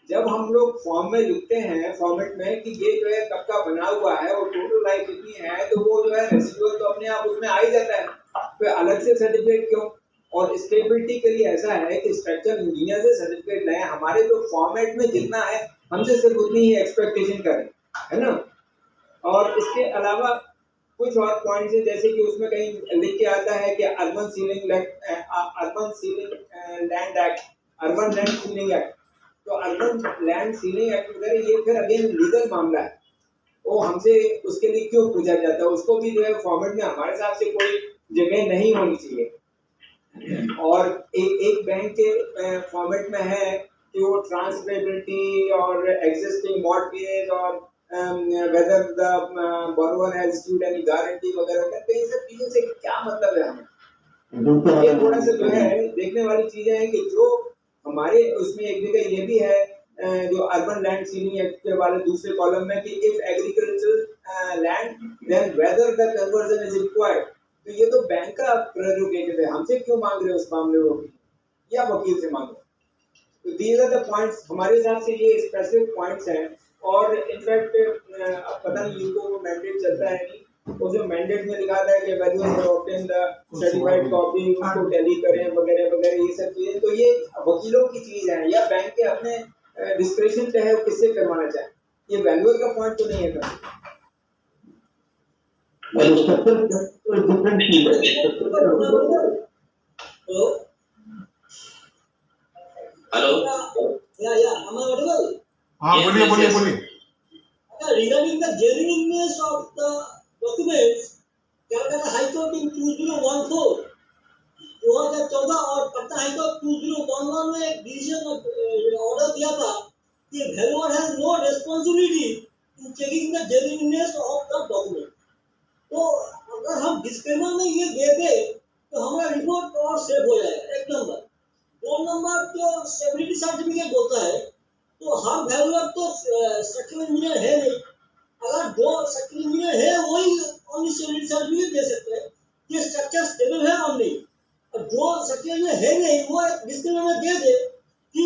Speaker 6: जब हम लोग फॉर्म में लिखते हैं फॉर्मेट में कि ये जो है कब का बना हुआ है और टोटल लाइफ कितनी है, तो वो जो है रेजिडुअल तो अपने आप उसमें आ ही जाता है, फिर अलग से सर्टिफिकेट क्यों। और स्टेबिलिटी के लिए ऐसा है कि स्ट्रक्चरल इंजीनियर से सर्टिफिकेट लें, हमारे जो फॉर्मेट में जितना है हमसे सिर्फ उतनी ही एक्सपेक्टेशन करें, है ना। और इसके अलावा कुछ और पॉइंट्स हैं, जैसे कि उसमें कहीं लिख के आता है कि अर्बन लैंड सीलिंग एक्ट, तो अर्बन लैंड सीलिंग एक्ट वगैरह ये फिर अगेन लीगल मामला है, वो हमसे उसके लिए क्यों पूछा जाता है, उसको भी जो है फॉर्मेट में हमारे हिसाब से कोई जगह नहीं होनी चाहिए। और एक बैंक के फॉर्मेट में है कि वो ट्रांसफरेबिलिटी और एग्जिस्टिंग मॉर्गेज और whether the borrower has issued any guarantee वगैरह करते हैं, ये सब चीजों से क्या मतलब है हमें। ये थोड़ा सा जो है देखने वाली चीजें हैं कि जो हमारे उसमें एक जगह ये भी है जो अर्बन लैंड सीलिंग एक्ट के वाले दूसरे कॉलम में कि if agricultural land then whether the conversion is required, तो ये तो बैंक का प्रेरोगेटिव है, हमसे क्यों मांग रहे हो उस मामले में, या वकील से मांगो। तो दीज आर द पॉइंट्स, हमारे हिसाब से ये स्पेसिफिक पॉइंट्स हैं। और इनफैक्ट अब पता नहीं इनको मैंडेट चलता है नहीं, वो जो मैंडेट में लिखा था कि valuers obtain the certified copy, उसको टैली करें वगैरह वगैरह, ये सब चीजें तो ये वकीलों की चीज है या बैंक के अपने डिस्क्रिप्शन पे है किससे करवाना चाहे, ये वैल्यूअर का पॉइंट तो नहीं है।
Speaker 1: हेलो,
Speaker 4: हाँ बोलिए बोलिए बोलिए।
Speaker 3: Regarding the genuineness of the documents, Calcutta High Court in 2014, 2014 और पटना हाई कोर्ट 2011 में एक डिसीजन ऑर्डर दिया था कि valuer has no responsibility in checking the genuineness of the document। तो अगर हम डिस्क्लेमर में ये दे दे तो हमारा रिपोर्ट और सेव हो जाएगा, एक नंबर। दो नंबर जो स्टेबिलिटी सर्टिफिकेट होता है, तो हर वैल्यूअर तो स्ट्रक्चरल इंजीनियर है नहीं, अगर दो स्ट्रक्चरल इंजीनियर है वही ओनली स्टेबिलिटी सर्टिफिकेट दे सकते हैं कि स्ट्रक्चर स्टेबल है और नहीं, और जो स्ट्रक्चरल इंजीनियर है नहीं वो डिस्क्लेमर में दे दे कि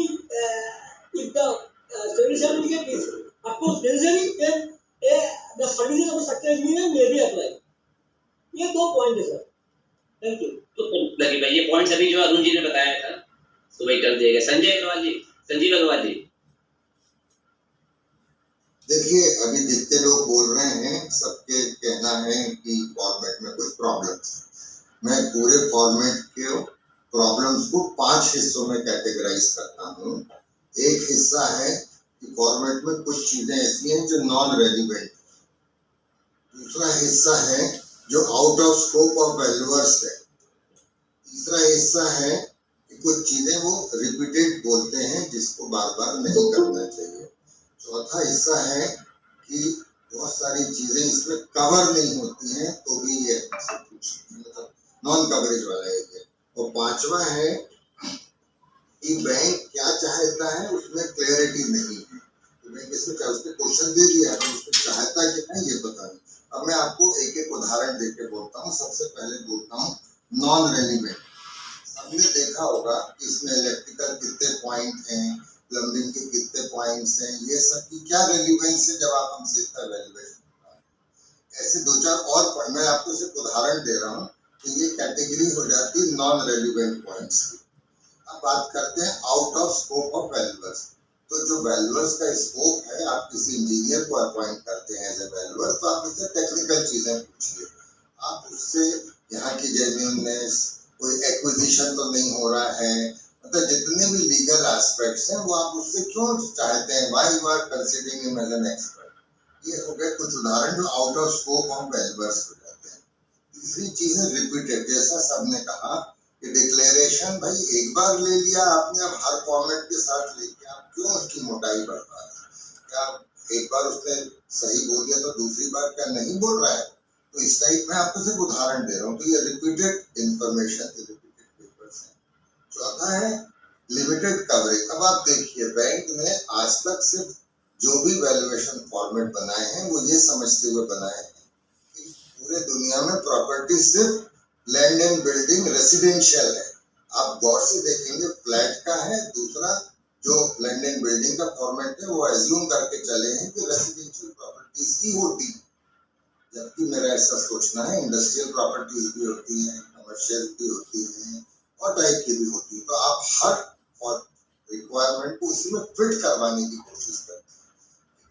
Speaker 3: if the stability certificate is of course necessary then the services of structural engineer may be apply. ये दो पॉइंट है सर, थैंक यू।
Speaker 1: तो लगी भाई ये पॉइंट्स अभी जो अरुण जी ने बताया था तो वही कर दिया गया। संजीव अग्रवाल जी
Speaker 7: देखिए, अभी जितने लोग बोल रहे हैं सबके कहना है कि फॉर्मेट में कुछ प्रॉब्लम्स। मैं पूरे फॉर्मेट के प्रॉब्लम्स को 5 हिस्सों में कैटेगराइज करता हूँ। एक हिस्सा है कि फॉर्मेट में कुछ चीजें ऐसी हैं जो नॉन रेलिवेंट, दूसरा हिस्सा है जो out of scope of valuers है, तीसरा हिस्सा है कि कुछ चीजें वो रिपीटेड बोलते हैं जिसको बार बार नहीं करना चाहिए, चौथा हिस्सा है कि बहुत सारी चीजें इसमें कवर नहीं होती हैं तो भी ये मतलब नॉन कवरेज वाला एरिया, और पांचवा है कि बैंक क्या चाहता है उसमें क्लैरिटी नहीं है, तो बैंक इसमें चाहे उसने क्वेश्चन दे दिया है उसमें चाहता कि नहीं ये पता नहीं। अब मैं आपको एक एक उदाहरण देके बोलता हूँ। सबसे पहले बोलता हूँ नॉन रेलिवेंट। सबने देखा होगा कि इसमें इलेक्ट्रिकल कितने पॉइंट हैं, प्लम्बिंग के कितने पॉइंट्स हैं, ये सब की क्या रेलिवेंस है जब आप हमसे इतना वैल्यूएशन। ऐसे 2-4 और मैं आपको सिर्फ उदाहरण दे रहा हूँ कि ये कैटेगरी हो जाती है नॉन रेलिवेंट पॉइंट्स की। अब बात करते हैं out of scope of valuers. तो जो वैल्यूअर्स का स्कोप है, आप किसी इंजीनियर को अपॉइंट करते हैं एज ए वैल्यूअर, तो आप उससे टेक्निकल चीजें पूछिए, आप उससे यहाँ की जेन्युइननेस, कोई एक्विजिशन तो नहीं हो रहा है, मतलब जितने भी लीगल एस्पेक्ट्स हैं वो आप उससे क्यों चाहते हैं, why you are considering him as an expert. ये हो गए कुछ उदाहरण जो out of scope of valuers हो जाते हैं। तीसरी चीज है रिपीटेड, जैसा सबने कहा कि डिक्लेरेशन भाई एक बार ले लिया आपने, अब हर फॉर्मेट के साथ लेके आप क्यों उसकी मोटाई बढ़ा रहे हैं। क्या एक बार उसने सही बोल दिया तो दूसरी बार क्या नहीं बोल रहा है। तो इस टाइप में आपको सिर्फ उदाहरण दे रहा हूँ। तो ये रिपीटेड इंफॉर्मेशन, रिपीटेड पेपर्स हैं। चौथा है लिमिटेड कवरेज। अब आप देखिए बैंक ने आज तक सिर्फ जो भी वैल्यूएशन फॉर्मेट बनाए हैं वो ये समझते हुए बनाए हैं कि पूरे दुनिया में प्रॉपर्टी सिर्फ लैंड एंड बिल्डिंग रेसिडेंशियल है। आप गौर से देखेंगे फ्लैट का है, दूसरा जो लैंड एंड बिल्डिंग का फॉर्मेट है वो एज्यूम करके चले हैं कि रेसिडेंशियल प्रॉपर्टीज ही होती है, जबकि मेरा ऐसा सोचना है इंडस्ट्रियल प्रॉपर्टीज भी होती हैं, कमर्शियल भी होती हैं और टाइप की भी होती है। तो आप हर रिक्वायरमेंट को उसी में फिट करवाने की कोशिश करते हैं।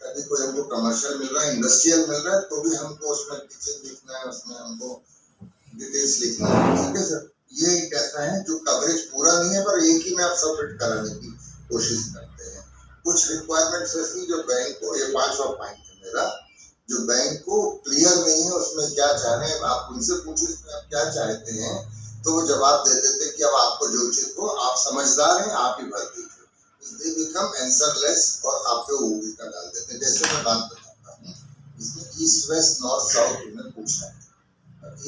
Speaker 7: कभी कोई हमको कमर्शियल मिल रहा है, इंडस्ट्रियल मिल रहा है, तो भी हमको उसमें किचन लिखना है, उसमें हमको डिटेल्स लिखना है, ठीक है सर। ये एक ऐसा है जो कवरेज पूरा नहीं है पर एक ही में आप सब फिट कराने की कोशिश करते हैं। कुछ रिक्वायरमेंट्स ऐसी जो बैंक को, ये 5वां पॉइंट है मेरा, जो बैंक को क्लियर नहीं है उसमें क्या चाह रहे हैं, आप उनसे पूछो इसमें आप क्या चाहते हैं, तो वो जवाब दे देते हैं कि अब आपको जो उचित हो, आप समझदार हैं, आप ही भर दीजिए। दे बिकम आंसरलेस और आप पे उंगली का डाल देते हैं। जैसे मैं बात बताता हूँ, इसमें ईस्ट वेस्ट नॉर्थ साउथ में पूछना है।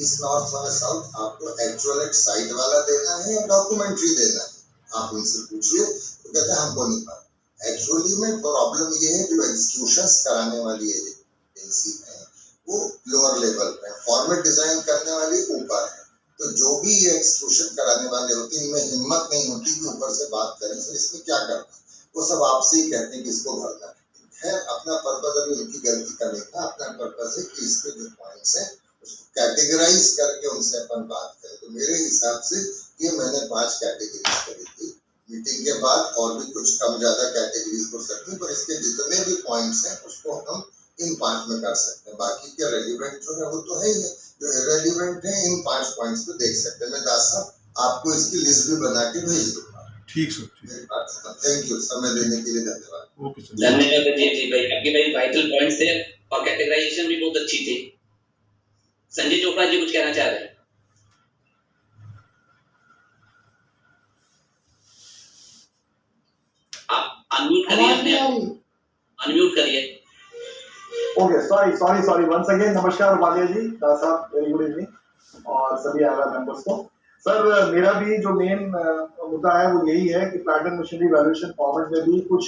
Speaker 7: ईस्ट नॉर्थ वाला साउथ आपको एक्चुअल एक साइट वाला देना है या डॉक्यूमेंट्री देना है, आप उनसे पूछिए। तो कहते हैं हमको नहीं पता। एक्चुअली में प्रॉब्लम ये है जो एग्जीक्यूशंस कराने वाली एजेंसी है वो लोअर लेवल पे, फॉर्मेट डिजाइन करने वाली ऊपर है। तो जो भी ये एग्जीक्यूशन कराने वाले होते हैं इनमें हिम्मत नहीं होती कि ऊपर से बात करें सर इसमें क्या करना, वो सब आपसे ही कहते हैं कि इसको भरना है। अपना पर्पज अभी उनकी गलती का नहीं था, अपना पर्पज है कि इसके जो पॉइंट्स हैं उसको कैटेगराइज करके उनसे अपन बात करें। तो मेरे हिसाब से ये मैंने 5 कैटेगरीज करी थी मीटिंग के बाद, और भी कुछ कम ज्यादा कैटेगरीज हो सकती है, पर इसके जितने भी पॉइंट्स हैं उसको हम इन 5 में कर सकते हैं। बाकी के रेलिवेंट जो है वो तो है ही है, जो इरेलीवेंट है इन 5 पॉइंट्स पे देख सकते हैं। मैं दास साहब आपको इसकी लिस्ट भी बना के भेज दूंगा।
Speaker 4: ठीक सर,
Speaker 7: थैंक यू, समय देने के लिए धन्यवाद।
Speaker 4: ओके सर,
Speaker 1: धन्यवाद जी भाई, आपके भाई वाइटल पॉइंट्स थे और कैटेगराइजेशन भी बहुत अच्छी थी। संजय चोपड़ा जी कुछ कहना चाह रहे हैं? आप अनम्यूट करिए अपने आप, अनम्यूट करिए।
Speaker 8: Okay, sorry once again. नमस्कार वालिया जी, दास साहब, वेरी गुड इवनिंग और सभी आला मेंबर्स को। सर मेरा भी जो मेन मुद्दा है वो यही है कि plant and machinery valuation format में भी कुछ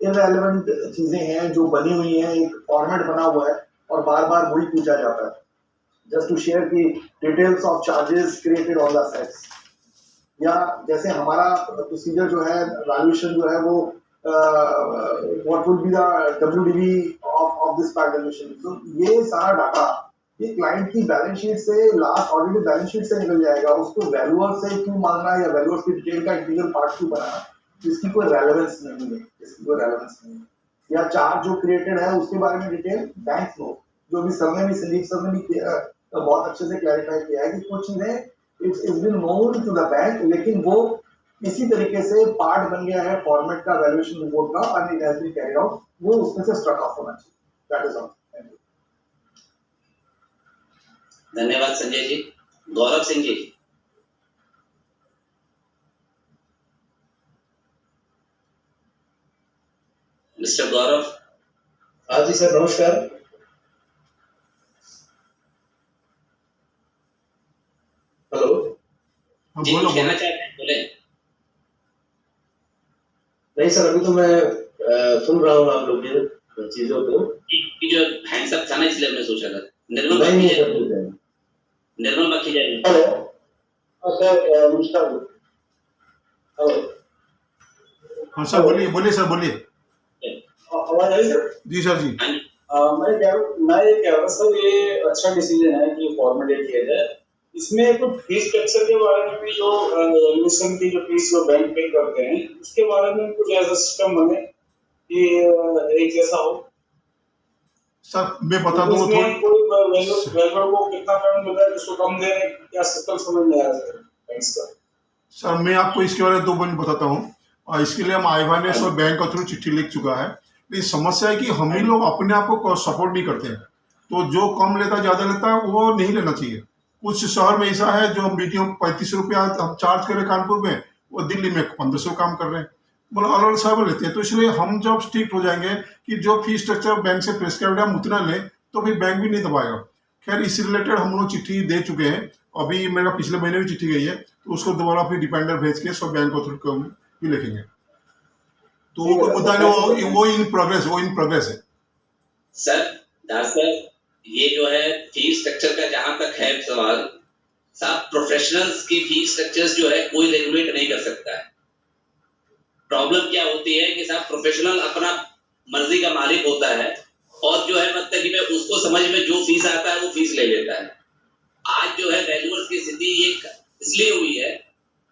Speaker 8: इररेलेवेंट चीजें हैं जो बनी हुई हैं। एक फॉर्मेट बना हुआ है और बार बार वही पूछा जाता है। जस्ट टू शेयर की details of charges created on the sets, या जैसे हमारा प्रोसीजर जो है वैल्यूएशन जो है वो what would be the WDV of this plant and machinery. तो ये सारा डाटा ये क्लाइंट की बैलेंस शीट से, लास्ट ऑडिटेड बैलेंस शीट से निकल जाएगा। उसको वैल्यूअर से क्यों मांगना या वैल्यूअर की डिटेल का इंटीग्रल पार्ट क्यों बनाना, जिसकी कोई रेलेवेंस नहीं है। या चार्ज जो क्रिएटेड है उसके बारे में डिटेल बैंक नो, जो भी संदीप सर ने भी बहुत अच्छे से क्लैरिफाई किया है कि कुछ चीजें it's been known to the bank, लेकिन वो इसी तरीके से पार्ट बन गया है फॉर्मेट का, वैल्यूएशन रिपोर्ट का, और it has been carried out, वो उसमें से स्ट्रक ऑफ होना चाहिए। That is all. Thank you.
Speaker 1: धन्यवाद संजय जी। गौरव सिंह जी। मिस्टर गौरव।
Speaker 9: हाँ जी सर, नमस्कार। हेलो
Speaker 1: जी, कुछ कहना चाहते हैं, बोले।
Speaker 9: नहीं सर, अभी तो मैं सुन रहा हूँ आप लोग की चीजों को।
Speaker 1: कि जो हैंड्स अप था ना, इसलिए हमने सोचा था। निर्मल बाकी जाएगी।
Speaker 5: हेलो सर, नमस्कार। हेलो,
Speaker 4: हाँ सर, बोलिए सर, बोलिए।
Speaker 5: आवाज आ रही सर?
Speaker 4: जी सर जी।
Speaker 5: मैं ये कह रहा सर, ये अच्छा डिसीजन है कि फॉर्मेट किया जाए। इसमें तो फीस स्ट्रक्चर के बारे में भी, जो वैल्यूएशन की जो फीस जो बैंक पे करते हैं उसके बारे में कुछ ऐसा सिस्टम बने
Speaker 10: कि एक जैसा हो।
Speaker 4: सर मैं बता दूं
Speaker 10: उसमें कोई वैल्यूर को कितना पेमेंट मिल रहा है, किसको कम दे रहे हैं, क्या सिस्टम समझ में आया सर बैंक्स का?
Speaker 4: सर मैं आपको इसके बारे में 2 पॉइंट बताता हूँ। और इसके लिए हम IBANES और बैंक के थ्रू चिट्ठी लिख चुका है। लेकिन समस्या है कि हम ही लोग अपने आप को सपोर्ट नहीं करते हैं। तो जो कम लेता ज़्यादा लेता है वो नहीं लेना चाहिए। कुछ शहर में ऐसा है जो मीडियम 35 रुपया हम चार्ज करें कानपुर में, वो दिल्ली में 1500 काम कर रहे हैं। मतलब अलग अलग शहर में लेते हैं। तो इसलिए हम जब स्ट्रिक्ट हो जाएंगे कि जो फीस स्ट्रक्चर बैंक से प्रिस्क्राइब हम उतना लें, तो फिर बैंक भी नहीं दबाएगा। खैर इस रिलेटेड हम लोग चिट्ठी दे चुके हैं। अभी मेरा पिछले महीने भी चिट्ठी गई है, तो उसको दोबारा फिर रिमाइंडर भेज के सब बैंक को भी लिखेंगे। तो वो कोई मुद्दा नहीं, वो इन प्रोग्रेस है।
Speaker 1: सर दास सर, ये जो है फीस स्ट्रक्चर का जहां तक है सवाल, साहब प्रोफेशनल्स की फीस स्ट्रक्चर्स जो है कोई रेगुलेट नहीं कर सकता है। प्रॉब्लम क्या होती है कि साहब प्रोफेशनल अपना मर्जी का मालिक होता है और जो है मतलब कि मैं उसको समझ में जो फीस आता है वो फीस ले लेता है। आज जो है वैल्यूअर्स की स्थिति ये इसलिए हुई है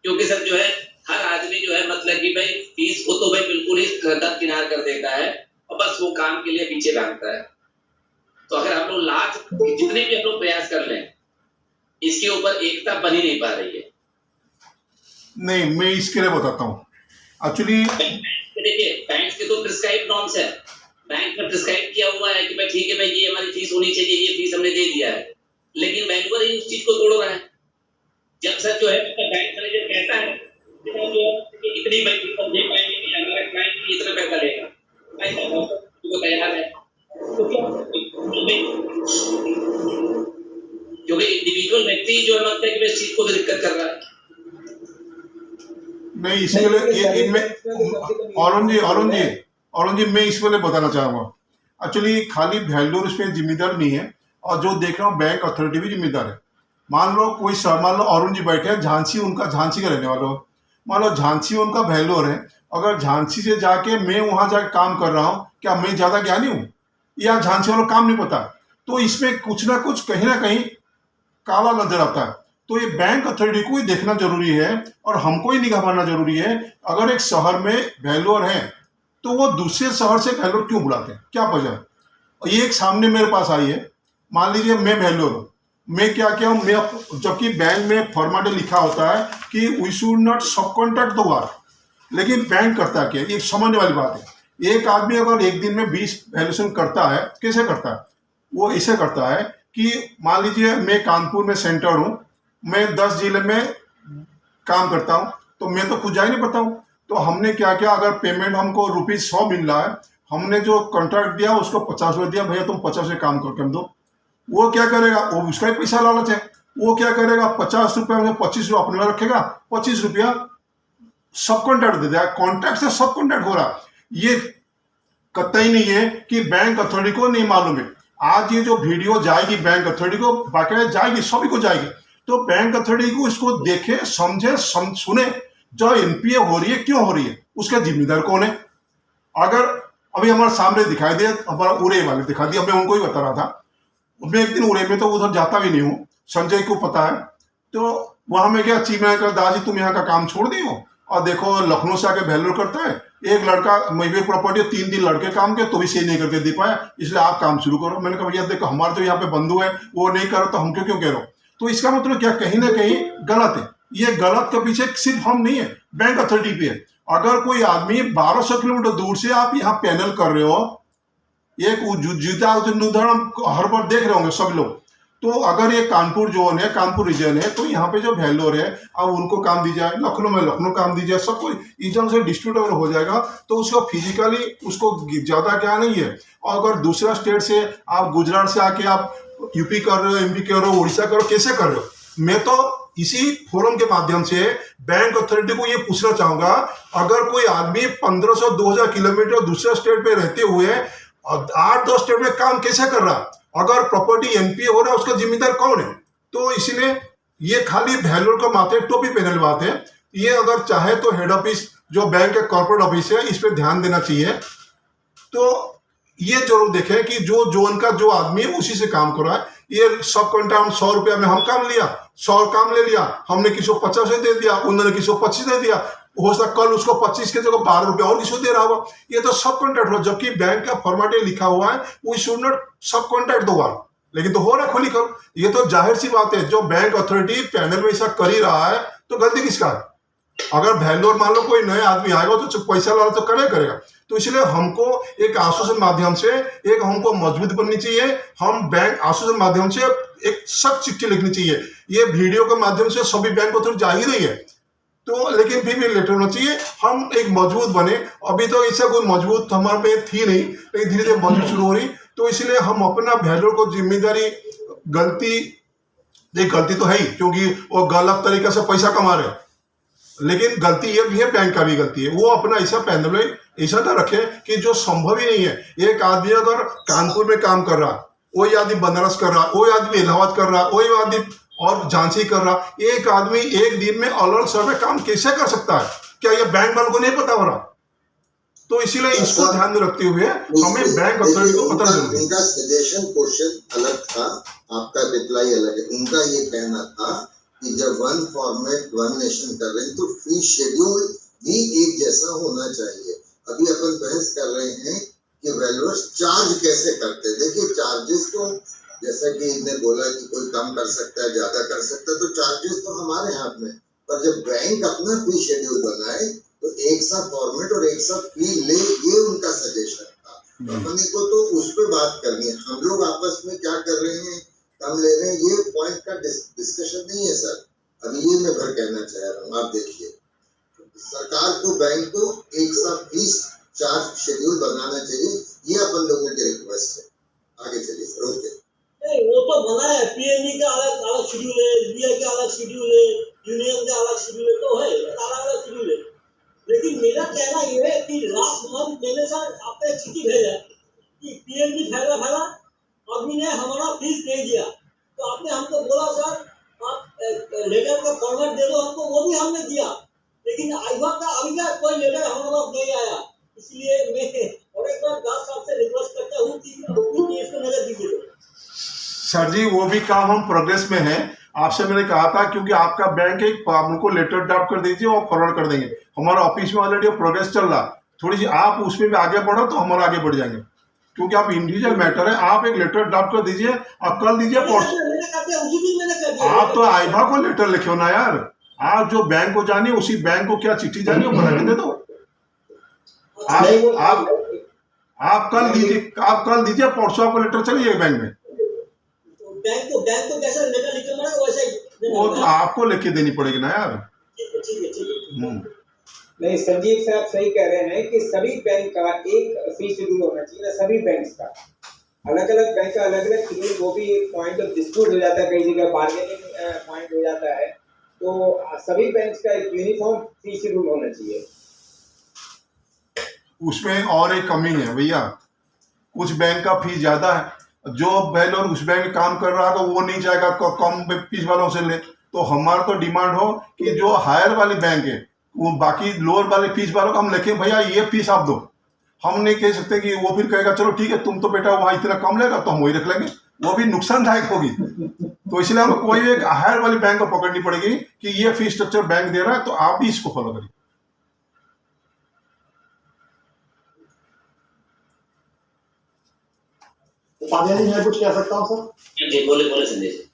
Speaker 1: क्योंकि सर जो है हर आदमी जो है मतलब कि भाई फीस को तो भाई बिल्कुल ही दरकिनार कर देता है और बस वो काम के लिए पीछे भागता है। तो अगर हम लोग लाख जितने भी हम लोग प्रयास कर लें, इसके ऊपर एकता बनी नहीं पा रही है।
Speaker 4: नहीं, मैं इसके लिए बताता हूँ। एक्चुअली
Speaker 1: देखिए बैंक के तो प्रिस्क्राइब नॉर्म्स है, बैंक में प्रिस्क्राइब किया हुआ है कि भाई ठीक है भाई ये हमारी फीस होनी चाहिए, ये फीस हमने दे दिया है, लेकिन वैल्यूअर ही उस चीज को तोड़ रहा है। जब सर जो है बैंक मैनेजर कहता है कि इतनी भाई फीस दे पाएंगे कि हमारा क्लाइंट इतना पैसा लेगा, ऐसा तो तैयार है। तो क्योंकि इंडिविजुअल व्यक्ति जो है मतलब कि इस चीज को दिक्कत कर रहा है।
Speaker 4: नहीं, इसके लिए अरुण जी मैं इसके लिए बताना चाहूँगा। एक्चुअली खाली वैल्यूअर इसमें जिम्मेदार नहीं है, और जो देख रहा हूँ बैंक अथॉरिटी भी जिम्मेदार है। मान लो कोई मान लो अरुण जी बैठे हैं, झांसी का रहने वाला हो, मान लो झांसी उनका वैल्यूअर है। अगर झांसी से जाके मैं वहाँ जाके काम कर रहा हूँ, क्या मैं ज़्यादा ज्ञानी हूँ या झांसी वालों काम नहीं पता? तो इसमें कुछ ना कुछ कहीं ना कहीं काला नजर आता है। तो ये बैंक अथॉरिटी को ही देखना जरूरी है और हमको ही निगाह मारना जरूरी है। अगर एक शहर में वैल्यूअर है तो वो दूसरे शहर से वैल्यूअर क्यों बुलाते हैं, क्या वजह? ये एक सामने मेरे पास आई है, मान लीजिए मैं वैल्यूअर हूँ, मैं क्या किया हूँ, मैं जबकि बैंक में फॉर्मेट लिखा होता है कि वी शुड नॉट सब कॉन्ट्रैक्ट द वर्क, लेकिन बैंक करता है क्या? ये समझने वाली बात है। एक आदमी अगर एक दिन में 20 वैल्यूएशन करता है, कैसे करता है? वो इसे करता है कि मान लीजिए मैं कानपुर में सेंटर हूँ, मैं 10 जिले में काम करता हूँ, तो मैं तो खुद जा ही नहीं पाता हूँ। तो हमने क्या किया, अगर पेमेंट हमको ₹100 मिल रहा है, हमने जो कॉन्ट्रैक्ट दिया उसको 50 रुपये दिया, भैया तुम 50 से काम करके हम दो। वो क्या करेगा, वो उसका ही पैसा लालच है, वो क्या करेगा 50 रुपये में 25 रुपये अपने रखेगा, 25 रुपया सब कॉन्ट्रैक्ट दे देगा। कॉन्ट्रैक्ट से सब कॉन्ट्रैक्ट हो रहा। ये कतई नहीं है कि बैंक अथॉरिटी को नहीं मालूम है। आज ये जो वीडियो जाएगी बैंक अथॉरिटी को बाकायदा जाएगी, सभी को जाएगी, तो बैंक अथॉरिटी को इसको देखे, समझे, सुने, जो एनपीए हो रही है क्यों हो रही है, उसका जिम्मेदार कौन है। अगर अभी हमारे सामने दिखाई दे, हमारा उड़े वाले दिखा दिया, मैं उनको ही बता रहा था। मैं एक दिन उड़े में तो उधर जाता भी नहीं हूँ, संजय को पता है। तो वहां में क्या चीमा कर, दादी तुम यहाँ का काम छोड़ दी हो और देखो लखनऊ से आके वैल्यूअर करता है। एक लड़का मैबे प्रॉपर्टी 3 दिन लड़के काम के तो भी सही नहीं करके दे पाया, इसलिए आप काम शुरू करो। मैंने कहा भैया देखो हमारे तो यहाँ पे बंधु है, वो नहीं करो तो हम क्यों कह रहे हो? तो इसका मतलब क्या, कहीं ना कहीं गलत है। ये गलत के पीछे सिर्फ हम नहीं है, बैंक अथॉरिटी भी है। अगर कोई आदमी 1200 किलोमीटर दूर से आप यहाँ पैनल कर रहे हो, एक उदाहरण हर बार देख रहे होंगे सब लोग, तो अगर ये कानपुर जोन है, कानपुर रीजन है, तो यहाँ पे जो वैल्यूअर है अब उनको काम दी जाए, लखनऊ में लखनऊ काम दी जाए, सब कोई इधर से डिस्ट्रीब्यूट हो जाएगा, तो उसको फिजिकली उसको ज्यादा क्या नहीं है। और अगर दूसरा स्टेट से आप गुजरात से आके आप यूपी कर रहे हो, एमपी कर रहे हो, उड़ीसा कर रहे हो, कैसे कर रहे हो? मैं तो इसी फोरम के माध्यम से बैंक अथॉरिटी को ये पूछना चाहूंगा, अगर कोई आदमी 1500-2000 किलोमीटर दूसरे स्टेट पे रहते हुए 8-10 स्टेट में काम कैसे कर रहा? अगर प्रॉपर्टी एनपीए हो रहा है, उसका जिम्मेदार कौन है? तो इसलिए ये खाली वैल्यूअर को माथे टोपी पहनने बात है। ये अगर चाहे तो हेड ऑफिस जो बैंक का कॉर्पोरेट ऑफिस है, इस पर ध्यान देना चाहिए। तो ये जरूर देखें कि जो जोन का जो आदमी है उसी से काम कर रहा है। ये सब कॉन्ट्रैक्ट 100 रुपया में हम काम लिया, 100 काम ले लिया, हमने किसी को 50 दे दिया, उन्होंने किसी को 25 दे दिया, हो सकता कल उसको 25 के जगह 12 रुपये और किसी को दे रहा होगा। ये तो सब कॉन्ट्रैक्ट हो, जबकि बैंक का फॉर्मेट लिखा हुआ है वी शुड नॉट सब कॉन्ट्रैक्ट दो बार, लेकिन तो हो रहा है खुली कर। ये तो जाहिर सी बात है, जो बैंक अथॉरिटी पैनल में ऐसा कर ही रहा है तो गलती किसका है? अगर वैल्यूर मान लो कोई नए आदमी आएगा तो पैसा लाना तो करेगा। तो इसलिए हमको एक आश्वासन माध्यम से एक हमको मजबूत बननी चाहिए। हम बैंक आश्वासन माध्यम से एक सख्त चिट्ठी लिखनी चाहिए। ये वीडियो के माध्यम से सभी बैंक को थोड़ी जा ही रही है, तो लेकिन फिर भी लेटर होना चाहिए। हम एक मजबूत बने। अभी तो ऐसा कोई मजबूत हमारे में थी नहीं, लेकिन धीरे धीरे मजबूत शुरू हो रही। तो इसलिए हम अपना वैल्यूर को जिम्मेदारी, गलती तो है ही क्योंकि वो गलत तरीके से पैसा कमा रहे हैं, लेकिन गलती ये भी है, बैंक का भी गलती है। वो अपना ऐसा पैनल ऐसा ना रखे कि जो संभव ही नहीं है। एक आदमी अगर कानपुर में काम कर रहा, वही आदमी बनारस कर रहा, वही आदमी इलाहाबाद कर रहा, वही आदमी और झांसी कर रहा, एक आदमी एक दिन में अलग अलग शहर में काम कैसे कर सकता है? क्या ये बैंक वालों को नहीं पता हो रहा? तो इसीलिए इसको ध्यान में रखते हुए हमें बैंक अथॉरिटी को पता चल।
Speaker 7: उनका सजेशन क्वेश्चन अलग था, आपका रिप्लाई अलग है। उनका ये कहना था कि जब वन फॉर्मेट वन नेशन कर रहे हैं तो फी शेड्यूल भी एक जैसा होना चाहिए। अभी अपन बहस कर रहे हैं कि वैल्यूअर्स चार्ज कैसे करते हैं। देखिए चार्जेस तो जैसा कि इन्हें बोला कि कोई कम कर सकता है, ज्यादा कर सकता है, तो चार्जेस तो हमारे हाथ में। पर जब बैंक अपना फी शेड्यूल बनाए तो एक सा फॉर्मेट और एक सा फी ले, ये उनका सजेशन था। अपन को तो उस पर बात करनी है। हम लोग आपस में क्या कर रहे हैं, कम ले रहे हैं, ये पॉइंट का डिस्कशन नहीं है सर। अभी ये मैं भर कहना चाह रहा हूँ। आप देखिए सरकार को बैंक को एक सा फीस चार्ज शेड्यूल बनाना चाहिए, ये अपन लोगों की रिक्वेस्ट है। आगे चलिए सर। ओके,
Speaker 3: नहीं वो तो बना है, पीएनबी का अलग शेड्यूल है, एसबीआई का अलग शेड्यूल है, यूनियन का अलग शेड्यूल है, तो है अलग शेड्यूल है। लेकिन मेरा कहना ये है कि लास्ट मंथ मैंने सर आपको एक चिट्ठी भेजा कि पीएनबी फैला आदमी ने हमारा फीस नहीं दिया, तो आपने हमको बोला सर आप लेटर का फॉर्मेट दे दो हमको, वो भी हमने दिया, लेकिन आईबा का अभी का कोई लेटर हमारे पास नहीं आया। इसलिए मैं और एक बार दास साहब से रिक्वेस्ट करता हूँ कि इसको नजर दीजिए।
Speaker 4: सर जी वो भी काम हम प्रोग्रेस में है। आपसे मैंने कहा था क्योंकि आपका बैंक एक हमको लेटर ड्राफ्ट कर दीजिए और फॉरवर्ड कर देंगे। हमारा ऑफिस में ऑलरेडी प्रोग्रेस चल रहा, थोड़ी सी आप उसमें भी आगे बढ़ो तो हमारा आगे बढ़ जाएंगे, क्योंकि आप इंडिविजुअल मैटर है। आप एक लेटर ड्राफ्ट कर दीजिए और कल दीजिए। आप तो आईबा को लेटर लिखो ना यार, आप जो बैंक को जानिए उसी बैंक को क्या चिट्ठी जानिए वो बना के दे दो। आप कल दीजिए, परसों आपको लेटर चलिए बैंक में।
Speaker 3: बैंक को कैसा लेटर लिखना है वैसे
Speaker 4: वो तो आपको लिख के देनी पड़ेगी ना यार।
Speaker 6: नहीं संजीव साहब सही कह रहे हैं कि सभी बैंक का एक फी शेड्यूल होना चाहिए ना, सभी बैंक का। अलग अलग बैंक का अलग अलग शेड्यूल, वो भी एक पॉइंट ऑफ डिस्प्यूट हो जाता है, कई जगह बार्गेनिंग पॉइंट हो जाता है। तो सभी बैंक का एक यूनिफॉर्म फी शेड्यूल होना चाहिए।
Speaker 4: उसमें और एक कमी है भैया, कुछ बैंक का फीस ज्यादा है, जो वैल्यूअर उस बैंक में काम कर रहा है तो वो नहीं चाहेगा कम फीस वालों से ले। तो हमारा तो डिमांड हो कि जो हायर वाली बैंक है वो बाकी लोअर वाले फीस वालों को हम लिखे भैया ये फीस आप दो। हम नहीं कह सकते कि वो फिर कहेगा चलो ठीक है तुम तो बेटा वहाँ इतना कम लेगा तो हम वही रख लेंगे, वो भी नुकसानदायक होगी। तो इसलिए हमें कोई एक हायर वाली बैंक को पकड़नी पड़ेगी कि ये फीस स्ट्रक्चर बैंक दे रहा है तो आप भी इसको फॉलो करिए।
Speaker 8: उपाध्याय जी मैं कुछ कह सकता हूँ सर?
Speaker 1: जी बोले संजय जी।